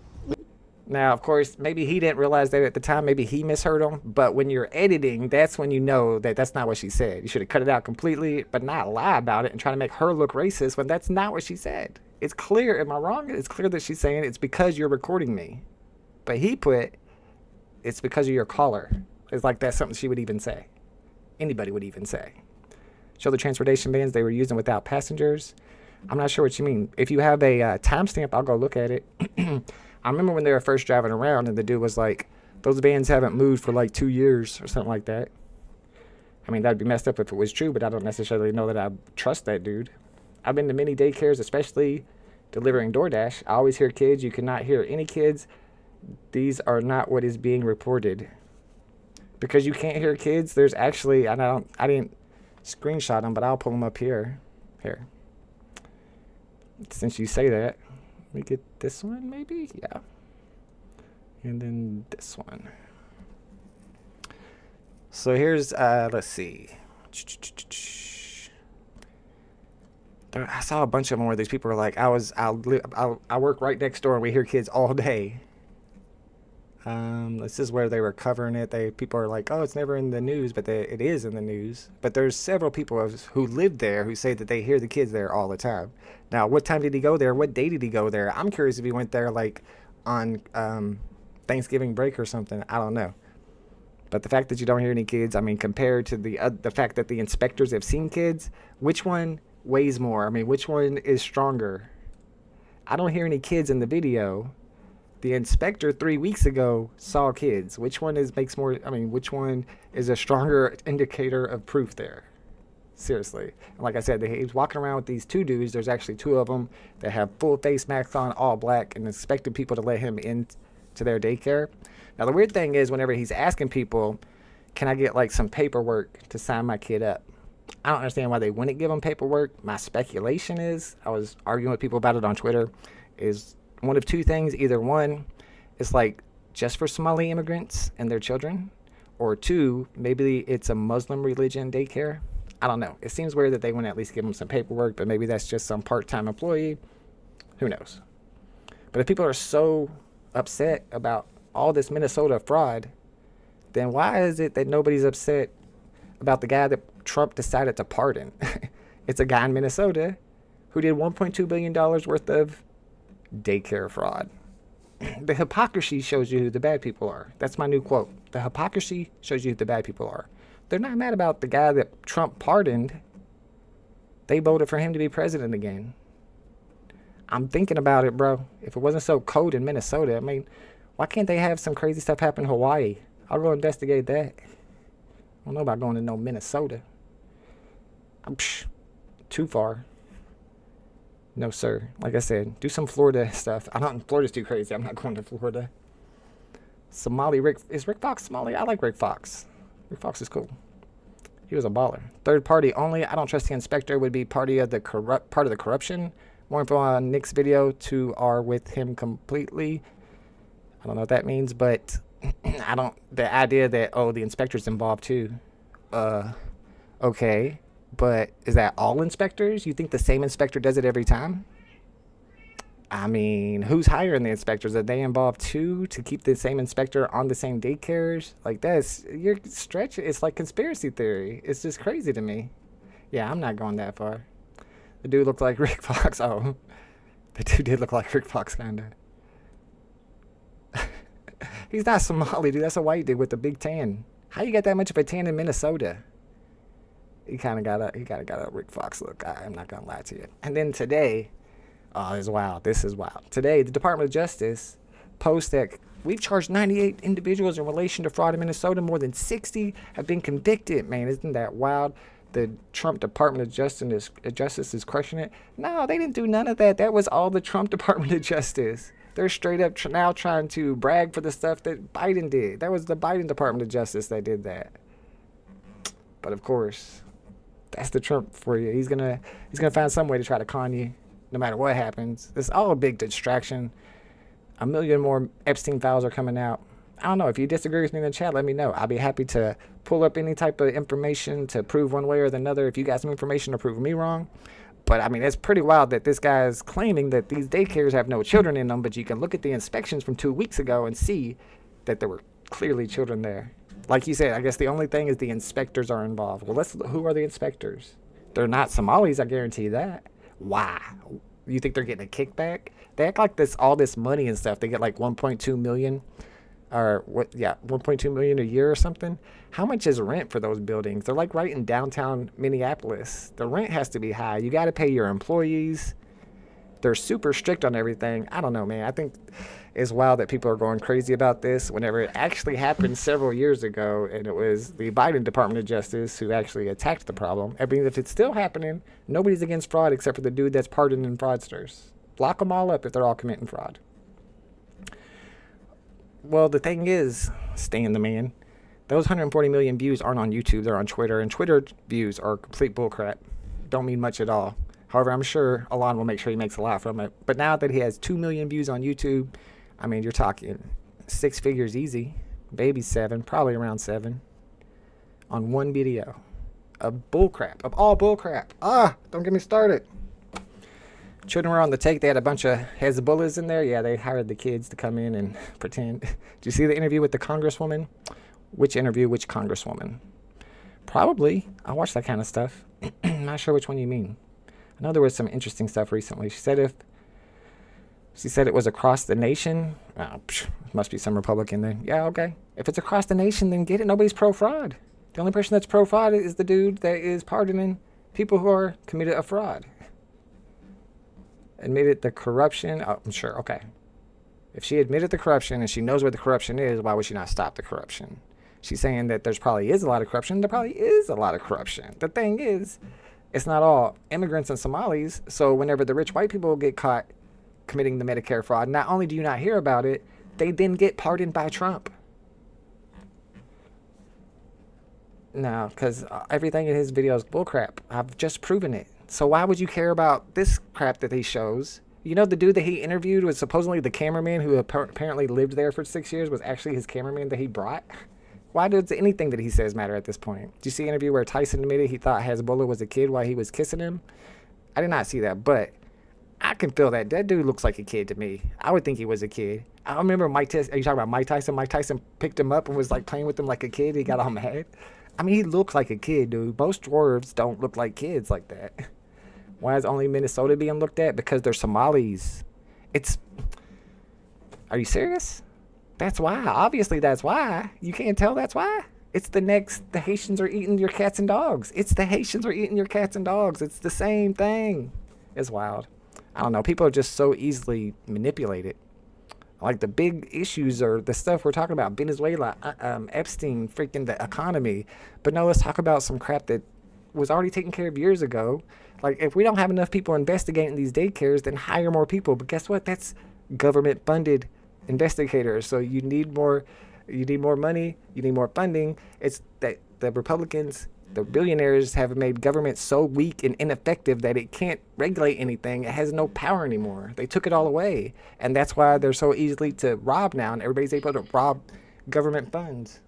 Now, of course, maybe he didn't realize that at the time. Maybe he misheard him. But when you're editing, that's when you know that that's not what she said. You should have cut it out completely, but not lie about it and try to make her look racist when that's not what she said. It's clear. Am I wrong? It's clear that she's saying it's because you're recording me. But he put, it's because of your collar. It's like that's something she would even say. Anybody would even say. Show the transportation bans they were using without passengers. I'm not sure what you mean. If you have a timestamp, I'll go look at it. I remember when they were first driving around and the dude was like, those vans haven't moved for like 2 years or something like that. I mean, that'd be messed up if it was true, but I don't necessarily know that I trust that dude. I've been to many daycares, especially delivering DoorDash. I always hear kids. You cannot hear any kids. These are not what is being reported. Because you can't hear kids, there's actually, I didn't screenshot them, but I'll pull them up here. Here. Since you say that, let me get this one maybe? Yeah. And then this one. So here's, let's see. I saw a bunch of them where these people are like, I work right next door and we hear kids all day. This is where they were covering it. People are like, oh, it's never in the news, but it is in the news. But there's several people who live there who say that they hear the kids there all the time. Now, what time did he go there? What day did he go there? I'm curious if he went there like on Thanksgiving break or something. I don't know. But the fact that you don't hear any kids, I mean, compared to the fact that the inspectors have seen kids, which one weighs more? I mean, which one is stronger? I don't hear any kids in the video. The inspector 3 weeks ago saw kids. Which one makes more? I mean, which one is a stronger indicator of proof there? Seriously. And like I said, he's walking around with these two dudes. There's actually two of them that have full face masks on, all black, and expecting people to let him in to their daycare. Now, the weird thing is whenever he's asking people, can I get like some paperwork to sign my kid up? I don't understand why they wouldn't give him paperwork. My speculation is, I was arguing with people about it on Twitter, is one of two things. Either one, it's like just for Somali immigrants and their children, or two, maybe it's a Muslim religion daycare. I don't know. It seems weird that they wouldn't at least give them some paperwork, but maybe that's just some part-time employee. Who knows? But if people are so upset about all this Minnesota fraud, then why is it that nobody's upset about the guy that Trump decided to pardon? It's a guy in Minnesota who did $1.2 billion worth of daycare fraud. The hypocrisy shows you who the bad people are. That's my new quote. The hypocrisy shows you who the bad people are. They're not mad about the guy that Trump pardoned. They voted for him to be president again. I'm thinking about it, bro. If it wasn't so cold in Minnesota, I mean, why can't they have some crazy stuff happen in Hawaii? I'll go investigate that. I don't know about going to no Minnesota. Too far. No, sir. Like I said, do some Florida stuff. Florida's too crazy. I'm not going to Florida. Somali is Rick Fox Somali? I like Rick Fox. Rick Fox is cool. He was a baller. Third party only. I don't trust the inspector. Would be part of the corruption. More info on Nick's video. 2 are with him completely. I don't know what that means, but the idea that, oh, the inspector's involved too. Okay. But is that all inspectors? You think the same inspector does it every time? I mean, who's hiring the inspectors? Are they involved too to keep the same inspector on the same daycares? Like you're stretching. It's like conspiracy theory. It's just crazy to me. Yeah, I'm not going that far. The dude looked like Rick Fox. Oh, the dude did look like Rick Fox, kinda. He's not Somali, dude. That's a white dude with a big tan. How you got that much of a tan in Minnesota? He kind of got a Rick Fox look. I'm not gonna lie to you. And then today, oh, it's wild. This is wild. Today, the Department of Justice posts that we've charged 98 individuals in relation to fraud in Minnesota. More than 60 have been convicted. Man, isn't that wild? The Trump Department of Justice is crushing it. No, they didn't do none of that. That was all the Trump Department of Justice. They're straight up now trying to brag for the stuff that Biden did. That was the Biden Department of Justice that did that. But of course, that's the Trump for you. He's gonna find some way to try to con you, no matter what happens. It's all a big distraction. A million more Epstein files are coming out. I don't know. If you disagree with me in the chat, let me know. I'll be happy to pull up any type of information to prove one way or the other. If you got some information to prove me wrong. But I mean, it's pretty wild that this guy is claiming that these daycares have no children in them, but you can look at the inspections from 2 weeks ago and see that there were clearly children there. Like you said, I guess the only thing is the inspectors are involved. Well, who are the inspectors? They're not Somalis, I guarantee that. Why? You think they're getting a kickback? They act like all this money and stuff. They get like 1.2 million or what? Yeah, 1.2 million a year or something. How much is rent for those buildings? They're like right in downtown Minneapolis. The rent has to be high. You got to pay your employees. They're super strict on everything. I don't know, man. I think it's wild that people are going crazy about this whenever it actually happened several years ago, and it was the Biden Department of Justice who actually attacked the problem. I mean, if it's still happening, nobody's against fraud except for the dude that's pardoning fraudsters. Lock them all up if they're all committing fraud. Well, the thing is, Stan the man, those 140 million views aren't on YouTube. They're on Twitter, and Twitter views are complete bullcrap. Don't mean much at all. However, I'm sure Elon will make sure he makes a lot from it. But now that he has 2 million views on YouTube, I mean, you're talking 6 figures easy. Maybe 7, probably around 7 on one video of bullcrap, of all bullcrap. Don't get me started. Children were on the take. They had a bunch of Hezbollahs in there. Yeah, they hired the kids to come in and pretend. Did you see the interview with the congresswoman? Which interview? Which congresswoman? Probably. I watch that kind of stuff. I'm not sure which one you mean. I know there was some interesting stuff recently. She said it was across the nation. Must be some Republican then. Yeah, okay. If it's across the nation, then get it. Nobody's pro-fraud. The only person that's pro-fraud is the dude that is pardoning people who are committed a fraud. Admitted the corruption. Oh, I'm sure. Okay. If she admitted the corruption and she knows where the corruption is, why would she not stop the corruption? She's saying that there's probably is a lot of corruption. There probably is a lot of corruption. The thing is, it's not all immigrants and Somalis. So whenever the rich white people get caught committing the Medicare fraud, not only do you not hear about it, they then get pardoned by Trump. No, because everything in his video is bullcrap. I've just proven it. So why would you care about this crap that he shows? You know, the dude that he interviewed was supposedly the cameraman who apparently lived there for 6 years, was actually his cameraman that he brought. Why does anything that he says matter at this point? Do you see an interview where Tyson admitted he thought Hezbollah was a kid while he was kissing him? I did not see that, but I can feel that. That dude looks like a kid to me. I would think he was a kid. I remember Mike Tyson. Are you talking about Mike Tyson? Mike Tyson picked him up and was like playing with him like a kid. He got all mad. I mean, he looks like a kid, dude. Most dwarves don't look like kids like that. Why is only Minnesota being looked at? Because they're Somalis. Are you serious? That's why. Obviously, that's why. You can't tell that's why. It's the Haitians are eating your cats and dogs. It's the Haitians are eating your cats and dogs. It's the same thing. It's wild. I don't know. People are just so easily manipulated. Like the big issues are the stuff we're talking about. Venezuela, Epstein, freaking the economy. But no, let's talk about some crap that was already taken care of years ago. Like, if we don't have enough people investigating these daycares, then hire more people. But guess what? That's government-funded investigators. So you need more money, you need more funding. It's that the Republicans, the billionaires, have made government so weak and ineffective that it can't regulate anything. It has no power anymore. They took it all away. And that's why they're so easily to rob now, and everybody's able to rob government funds.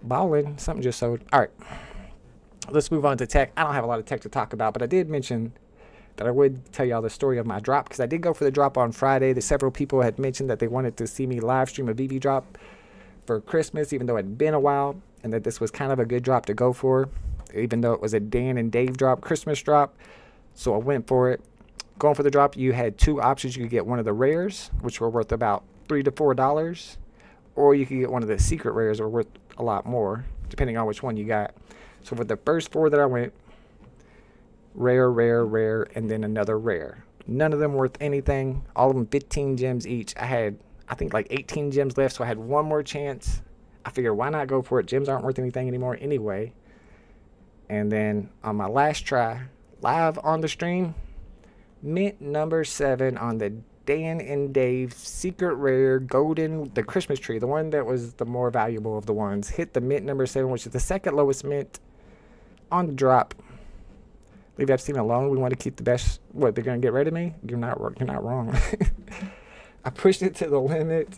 Ballin', something just sold. All right. Let's move on to tech. I don't have a lot of tech to talk about, but I did mention that I would tell y'all the story of my drop, because I did go for the drop on Friday. There's several people had mentioned that they wanted to see me live stream a VeVe drop for Christmas, even though it had been a while, and that this was kind of a good drop to go for, even though it was a Dan and Dave drop, Christmas drop. So I went for it. Going for the drop, you had 2 options. You could get one of the rares, which were worth about $3 to $4, or you could get one of the secret rares, that were worth a lot more, depending on which one you got. So for the first 4 that I went, rare, rare, rare, and then another rare. None of them worth anything. All of them 15 gems each. I had, I think, like 18 gems left, so I had one more chance. I figured, why not go for it? Gems aren't worth anything anymore anyway. And then on my last try, live on the stream, mint number 7 on the Dan and Dave secret rare golden, the Christmas tree, the one that was the more valuable of the ones, hit the mint number 7, which is the second lowest mint on the drop. Leave Epstein alone. We want to keep the best. What, they're going to get rid of me? You're not wrong. I pushed it to the limit.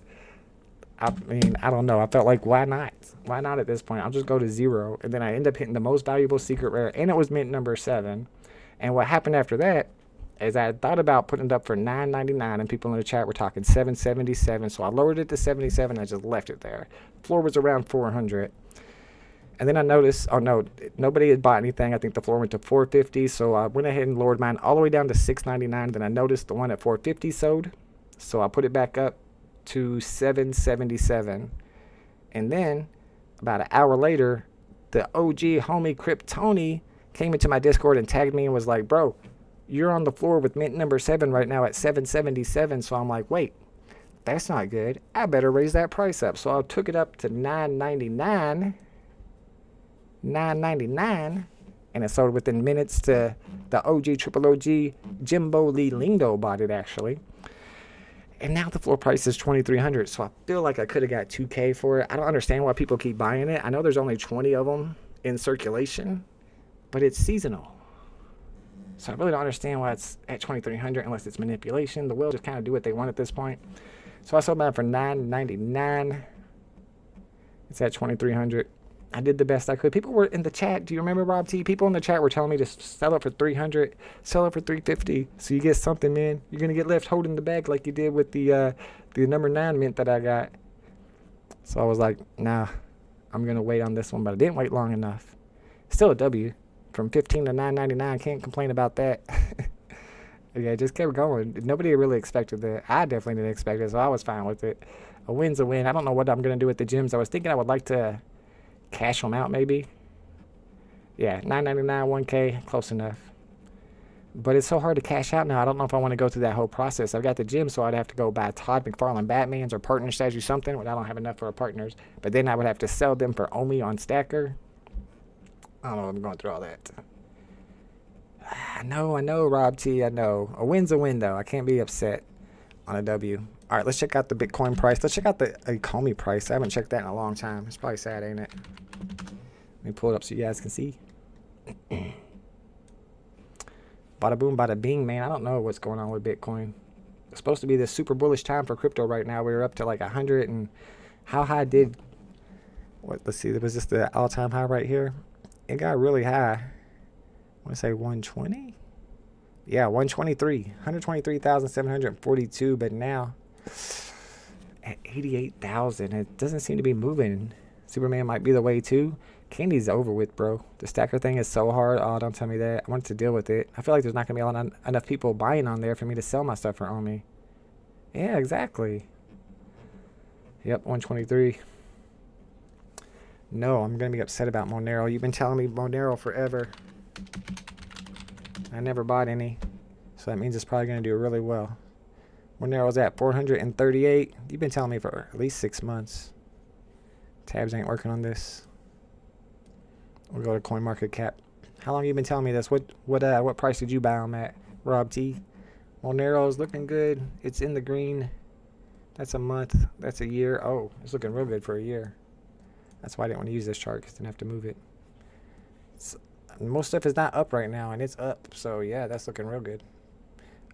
I mean, I don't know. I felt like, why not? Why not at this point? I'll just go to 0. And then I end up hitting the most valuable secret rare, and it was mint number 7. And what happened after that is I thought about putting it up for $9.99, and people in the chat were talking $7.77. So I lowered it to 77. I just left it there. Floor was around 400. And then I noticed, oh no, nobody had bought anything. I think the floor went to 450. So I went ahead and lowered mine all the way down to $6.99. Then I noticed the one at 450 sold. So I put it back up to $7.77. And then about an hour later, the OG homie Crip Tony came into my Discord and tagged me and was like, bro, you're on the floor with mint number 7 right now at $7.77. So I'm like, wait, that's not good. I better raise that price up. So I took it up to $9.99, and it sold within minutes to the OG triple OG Jimbo Lee Lindo bought it actually. And now the floor price is $2,300. So I feel like I could have got $2K for it. I don't understand why people keep buying it. I know there's only 20 of them in circulation, but it's seasonal. So I really don't understand why it's at $2,300 unless it's manipulation. The will just kind of do what they want at this point. So I sold mine for $9.99. It's at $2,300. I did the best I could. People were in the chat. Do you remember, Rob T? People in the chat were telling me to sell it for $300, sell it for $350. So you get something, man. You're gonna get left holding the bag like you did with the number 9 mint that I got. So I was like, nah, I'm gonna wait on this one, but I didn't wait long enough. Still a W, from 15 to $9.99. Can't complain about that. Yeah, just kept going. Nobody really expected that. I definitely didn't expect it, so I was fine with it. A win's a win. I don't know what I'm gonna do with the gems. I was thinking I would like to cash them out maybe. Yeah, $9.99, $1K, close enough. But it's so hard to cash out now. I don't know if I want to go through that whole process. I've got the gym, so I'd have to go buy Todd McFarlane Batmans or Partner Statue something. But I don't have enough for our partners. But then I would have to sell them for Omi on Stacker. I don't know. I'm going through all that. I know, Rob T. I know. A win's a win, though. I can't be upset on a W. All right, let's check out the Bitcoin price. Let's check out the Ecomi price. I haven't checked that in a long time. It's probably sad, ain't it? Let me pull it up so you guys can see. Bada boom, bada bing, man. I don't know what's going on with Bitcoin. It's supposed to be this super bullish time for crypto right now. We were up to like 100 and how high did... What? Let's see. There was just the all-time high right here. It got really high. I want to say 120? Yeah, 123. 123,742, but now at 88,000. It doesn't seem to be moving. Superman might be the way too. Candy's over with, bro. The stacker thing is so hard. Oh, don't tell me that. I want to deal with it. I feel like there's not going to be enough people buying on there for me to sell my stuff for Omi. Yeah, exactly. Yep, 123. No, I'm going to be upset about Monero. You've been telling me Monero forever. I never bought any. So that means it's probably going to do really well. Monero's at 438. You've been telling me for at least 6 months. Tabs ain't working on this. We'll go to CoinMarketCap. How long you been telling me this? What price did you buy them at, Rob T? Monero's looking good. It's in the green. That's a month. That's a year. Oh, it's looking real good for a year. That's why I didn't want to use this chart because I didn't have to move it. Most stuff is not up right now, and it's up. So yeah, that's looking real good. All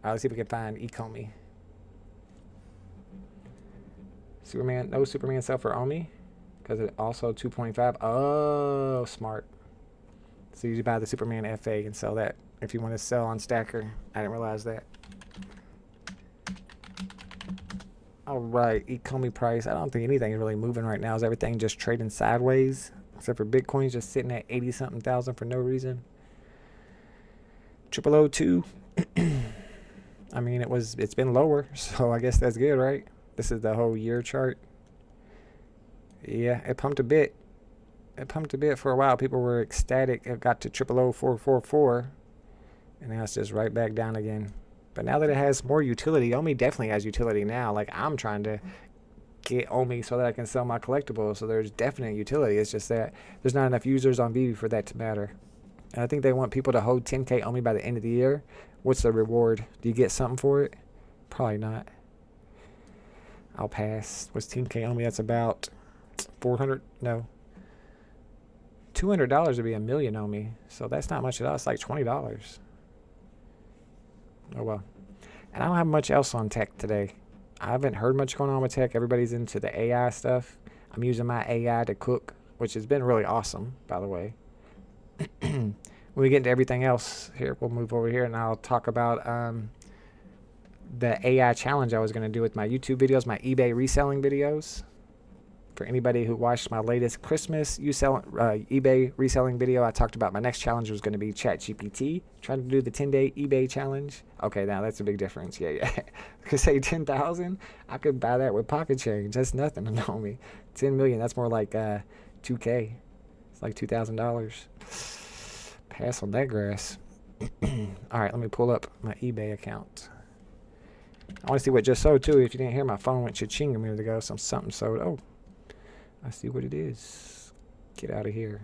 right, let's see if we can find Ecomi. Superman, no Superman sell for Omi. Because it also 2.5. Oh, smart. So you buy the Superman FA and sell that if you want to sell on Stacker. I didn't realize that. All right, Ecomi price. I don't think anything is really moving right now. Is everything just trading sideways? Except for Bitcoin's just sitting at 80-something thousand for no reason. 0002. I mean, it's been lower, so I guess that's good, right? This is the whole year chart. Yeah, it pumped a bit. It pumped a bit for a while. People were ecstatic. It got to 000444, and now it's just right back down again. But now that it has more utility, Omi definitely has utility now. Like, I'm trying to get Omi so that I can sell my collectibles. So there's definite utility. It's just that there's not enough users on VeVe for that to matter. And I think they want people to hold 10K Omi by the end of the year. What's the reward? Do you get something for it? Probably not. I'll pass. What's 10K Omi? That's about 400. No. $200 would be a million Omi. So that's not much at all. It's like $20. Oh well. And I don't have much else on tech today. I haven't heard much going on with tech. Everybody's into the AI stuff. I'm using my AI to cook, which has been really awesome, by the way. When we get into everything else here, we'll move over here and I'll talk about the AI challenge I was going to do with my YouTube videos, my eBay reselling videos. For anybody who watched my latest Christmas eBay reselling video, I talked about my next challenge was going to be ChatGPT, trying to do the 10-day eBay challenge. Okay, now that's a big difference. Yeah. I could say 10,000. I could buy that with pocket change. That's nothing to know me. 10 million, that's more like 2K. It's like $2,000. Pass on that grass. All right, let me pull up my eBay account. I want to see what just sold too. If you didn't hear, my phone went cha-ching a minute ago. Something sold. Oh, I see what it is. Get out of here.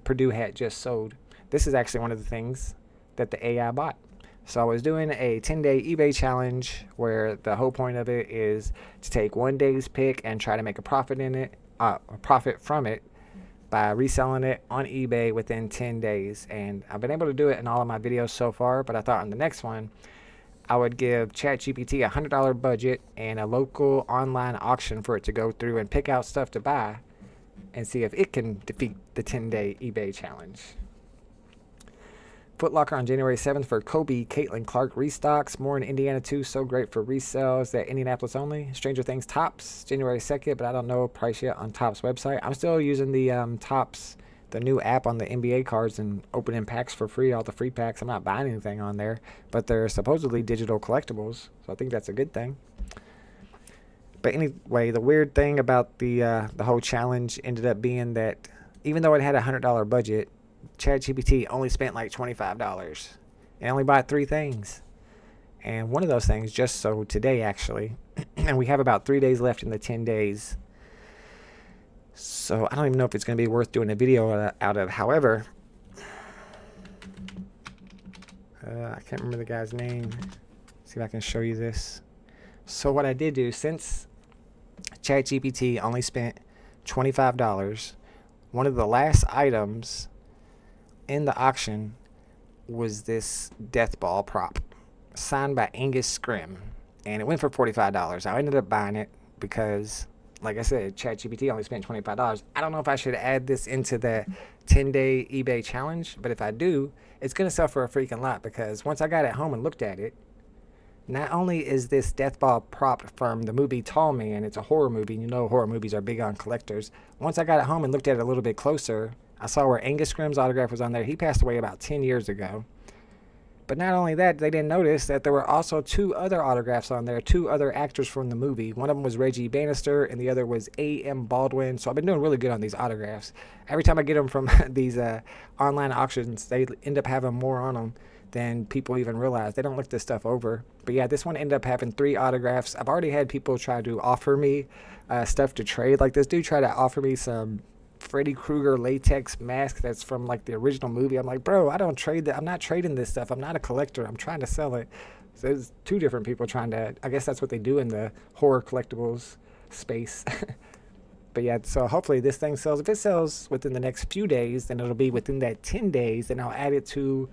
Purdue hat just sold. This is actually one of the things that the AI bought. So I was doing a 10-day eBay challenge where the whole point of it is to take one day's pick and try to make a profit in it, a profit from it by reselling it on eBay within 10 days. And I've been able to do it in all of my videos so far, but I thought on the next one, I would give ChatGPT a $100 budget and a local online auction for it to go through and pick out stuff to buy and see if it can defeat the 10-day eBay challenge. Foot Locker on January 7th for Kobe, Caitlin Clark restocks. More in Indiana too. So great for resales. That Indianapolis only. Stranger Things Tops January 2nd, but I don't know price yet on Tops website. I'm still using the Tops, the new app on the NBA cards, and opening packs for free, all the free packs. I'm not buying anything on there, but they're supposedly digital collectibles, so I think that's a good thing. But anyway, the weird thing about the whole challenge ended up being that even though it had a $100 budget, ChatGPT only spent like $25 and only bought 3 things. And one of those things just sold today, actually. And we have about 3 days left in the 10 days. So I don't even know if it's going to be worth doing a video out of. However, I can't remember the guy's name. See if I can show you this. So what I did do, since ChatGPT only spent $25, one of the last items in the auction was this death ball prop signed by Angus Scrim, and it went for $45. I ended up buying it because, like I said, ChatGPT only spent $25. I don't know if I should add this into the 10-day eBay challenge, but if I do, it's going to sell for a freaking lot, because once I got it home and looked at it, not only is this death ball prop from the movie Tall Man, it's a horror movie, and you know horror movies are big on collectors. Once I got it home and looked at it a little bit closer, I saw where Angus Scrim's autograph was on there. He passed away about 10 years ago. But not only that, they didn't notice that there were also 2 other autographs on there, 2 other actors from the movie. One of them was Reggie Bannister, and the other was A.M. Baldwin. So I've been doing really good on these autographs. Every time I get them from these online auctions, they end up having more on them than people even realize. They don't look this stuff over. But yeah, this one ended up having 3 autographs. I've already had people try to offer me stuff to trade. Like this dude tried to offer me some Freddy Krueger latex mask that's from like the original movie. I'm like, bro, I don't trade that. I'm not trading this stuff. I'm not a collector. I'm trying to sell it. So there's 2 different people trying to, I guess that's what they do in the horror collectibles space. But yeah, so hopefully this thing sells. If it sells within the next few days, then it'll be within that 10 days. Then I'll add it to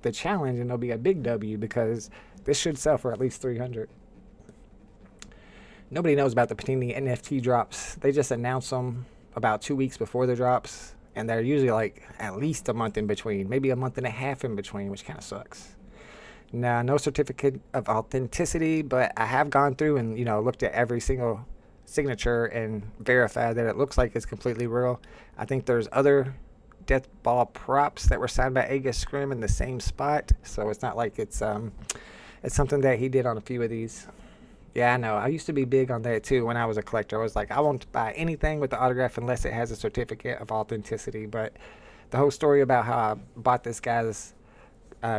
the challenge and it'll be a big W, because this should sell for at least 300. Nobody knows about the Panini NFT drops. They just announce them about 2 weeks before the drops, and they're usually like at least a month in between, maybe a month and a half in between, which kind of sucks. Now, no certificate of authenticity, but I have gone through and, you know, looked at every single signature and verified that it looks like it's completely real. I think there's other death ball props that were signed by Angus Scrim in the same spot, so it's not like it's something that he did on a few of these. Yeah, I know. I used to be big on that too when I was a collector. I was like, I won't buy anything with the autograph unless it has a certificate of authenticity. But the whole story about how I bought this guy's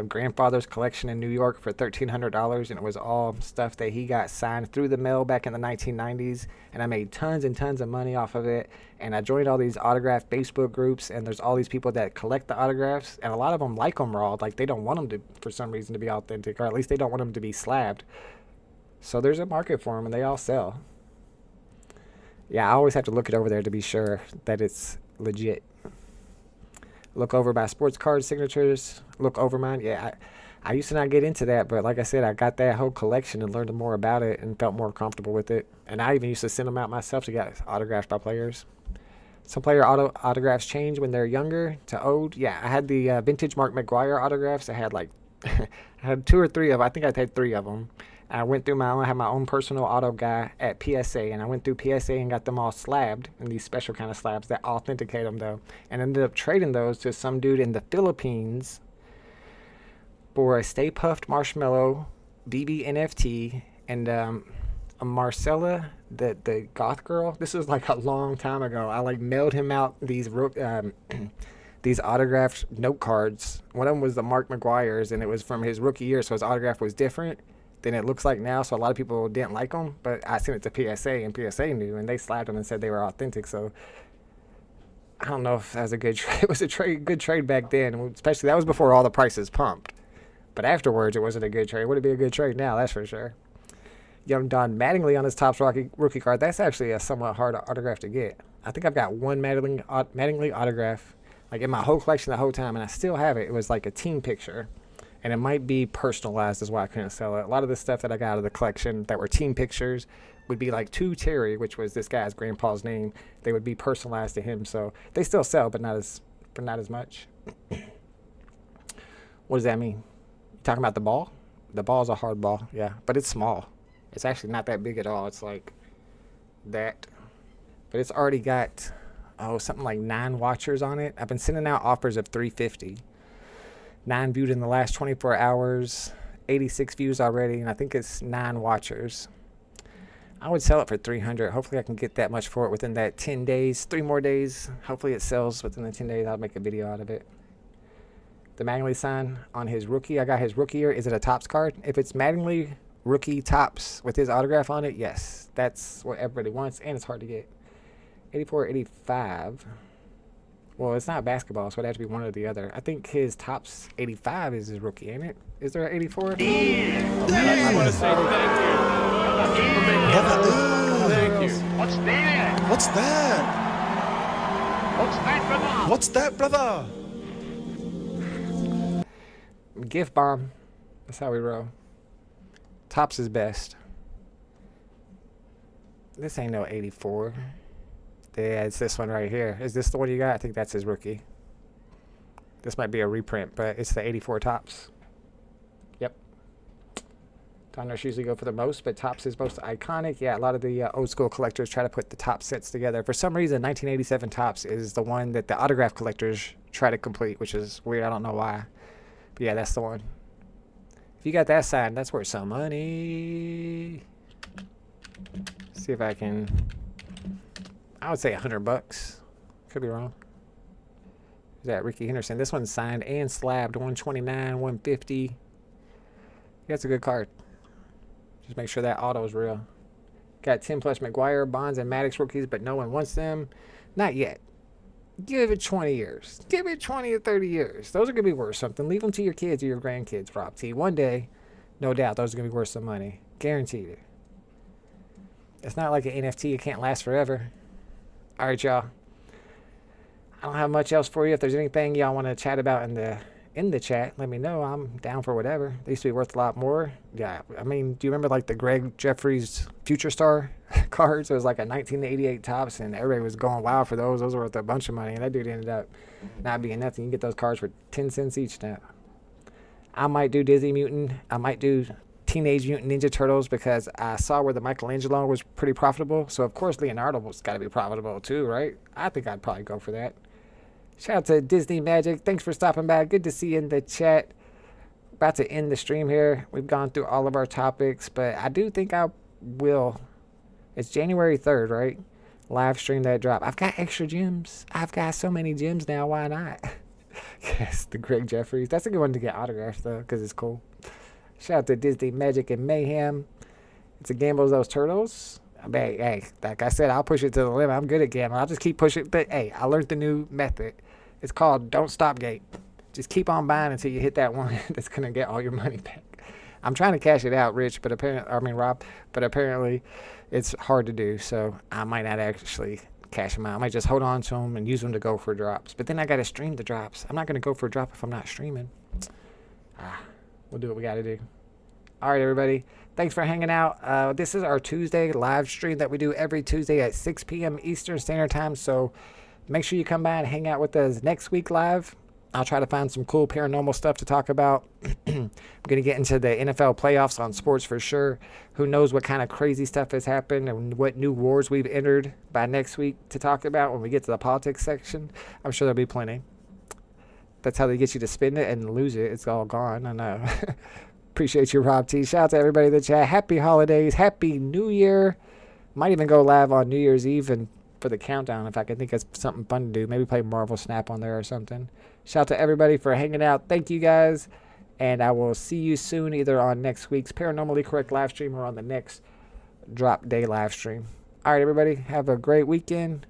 grandfather's collection in New York for $1,300, and it was all stuff that he got signed through the mail back in the 1990s, and I made tons and tons of money off of it. And I joined all these autograph Facebook groups, and there's all these people that collect the autographs, and a lot of them like them raw. Like, they don't want them to, for some reason, to be authentic, or at least they don't want them to be slabbed. So there's a market for them, and they all sell. Yeah, I always have to look it over there to be sure that it's legit. Look over my sports card signatures. Look over mine. Yeah, I used to not get into that, but like I said, I got that whole collection and learned more about it and felt more comfortable with it. And I even used to send them out myself to get autographed by players. Some player autographs change when they're younger to old. Yeah, I had the vintage Mark McGuire autographs. I had like, I had 2 or 3 of them. I think I had 3 of them. I went through I had my own personal auto guy at PSA, and I went through PSA and got them all slabbed in these special kind of slabs that authenticate them though, and ended up trading those to some dude in the Philippines for a Stay Puffed Marshmallow VeVe NFT and a Marcella, the goth girl. This was like a long time ago. I like mailed him out these these autographed note cards. One of them was the Mark McGuire's, and it was from his rookie year, so his autograph was different than it looks like now, so a lot of people didn't like them, but I sent it to PSA, and PSA knew, and they slapped them and said they were authentic. So I don't know if that was a good trade. It was a good trade back then, especially that was before all the prices pumped. But afterwards, it wasn't a good trade. Would it be a good trade now? That's for sure. Young Don Mattingly on his Topps rookie card. That's actually a somewhat hard autograph to get. I think I've got one Mattingly autograph like in my whole collection the whole time, and I still have it. It was like a team picture. And it might be personalized is why I couldn't sell it. A lot of the stuff that I got out of the collection that were team pictures would be like to Terry, which was this guy's grandpa's name. They would be personalized to him. So they still sell, but not as much. What does that mean? You talking about the ball? The ball's a hard ball, yeah. But it's small. It's actually not that big at all. It's like that. But it's already got, something like 9 watchers on it. I've been sending out offers of $350. 9 viewed in the last 24 hours, 86 views already, and I think it's 9 watchers. I would sell it for $300. Hopefully I can get that much for it within that 10 days, 3 more days. Hopefully it sells within the 10 days. I'll make a video out of it. The Mattingly sign on his rookie. I got his rookie year. Is it a Topps card? If it's Mattingly rookie Topps with his autograph on it, yes. That's what everybody wants, and it's hard to get. 84, 85. Well, it's not basketball, so it has to be one or the other. I think his Topps 85 is his rookie, ain't it? Is there an 84? Yeah. I want to say thank you. What's that? What's that? What's that, brother? What's that, brother? Gift bomb. That's how we roll. Topps is best. This ain't no 84. Yeah, it's this one right here. Is this the one you got? I think that's his rookie. This might be a reprint, but it's the 84 Topps. Yep. Donruss usually go for the most, but Topps is most iconic. Yeah, a lot of the old school collectors try to put the Topps sets together. For some reason, 1987 Topps is the one that the autograph collectors try to complete, which is weird. I don't know why. But yeah, that's the one. If you got that signed, that's worth some money. See if I can... I would say $100. Could be wrong. Is that Ricky Henderson? This one's signed and slabbed. 129, 150. Yeah, that's a good card. Just make sure that auto is real. Got 10 plus McGuire, Bonds, and Maddox rookies, but no one wants them. Not yet. Give it 20 years. Give it 20 or 30 years. Those are going to be worth something. Leave them to your kids or your grandkids, Rob T. One day, no doubt, those are going to be worth some money. Guaranteed it. It's not like an NFT. It can't last forever. All right, y'all. I don't have much else for you. If there's anything y'all want to chat about in the chat, let me know. I'm down for whatever. They used to be worth a lot more. Yeah, I mean, do you remember like the Greg Jeffries Future Star cards? It was like a 1988 Topps, and everybody was going wild for those. Those were worth a bunch of money, and that dude ended up not being nothing. You can get those cards for 10 cents each now. I might do Disney Mutant. I might do Teenage Mutant Ninja Turtles because I saw where the Michelangelo was pretty profitable. So, of course, Leonardo was got to be profitable too, right? I think I'd probably go for that. Shout out to Disney Magic. Thanks for stopping by. Good to see you in the chat. About to end the stream here. We've gone through all of our topics, but I do think I'll will, it's January 3rd, right? Live stream that drop. I've got extra gems. I've got so many gems now. Why not? Yes, the Greg Jeffries. That's a good one to get autographed, though, because it's cool. Shout out to Disney Magic and Mayhem. It's a gamble of those turtles. I mean, hey, like I said, I'll push it to the limit. I'm good at gambling. I'll just keep pushing. But, hey, I learned the new method. It's called Don't Stop Gate. Just keep on buying until you hit that one that's going to get all your money back. I'm trying to cash it out, Rich, but Rob, but apparently it's hard to do. So I might not actually cash them out. I might just hold on to them and use them to go for drops. But then I got to stream the drops. I'm not going to go for a drop if I'm not streaming. We'll do what we got to do. All right, everybody. Thanks for hanging out. This is our Tuesday live stream that we do every Tuesday at 6 p.m. Eastern Standard Time. So make sure you come by and hang out with us next week live. I'll try to find some cool paranormal stuff to talk about. I'm going to get into the NFL playoffs on sports for sure. Who knows what kind of crazy stuff has happened and what new wars we've entered by next week to talk about when we get to the politics section. I'm sure there'll be plenty. That's how they get you to spend it and lose it. It's all gone. I know. Appreciate you, Rob T. Shout out to everybody in the chat. Happy holidays. Happy New Year. Might even go live on New Year's Eve and for the countdown if I can think of something fun to do. Maybe play Marvel Snap on there or something. Shout out to everybody for hanging out. Thank you guys. And I will see you soon either on next week's Paranormally Correct live stream or on the next Drop Day live stream. All right, everybody. Have a great weekend.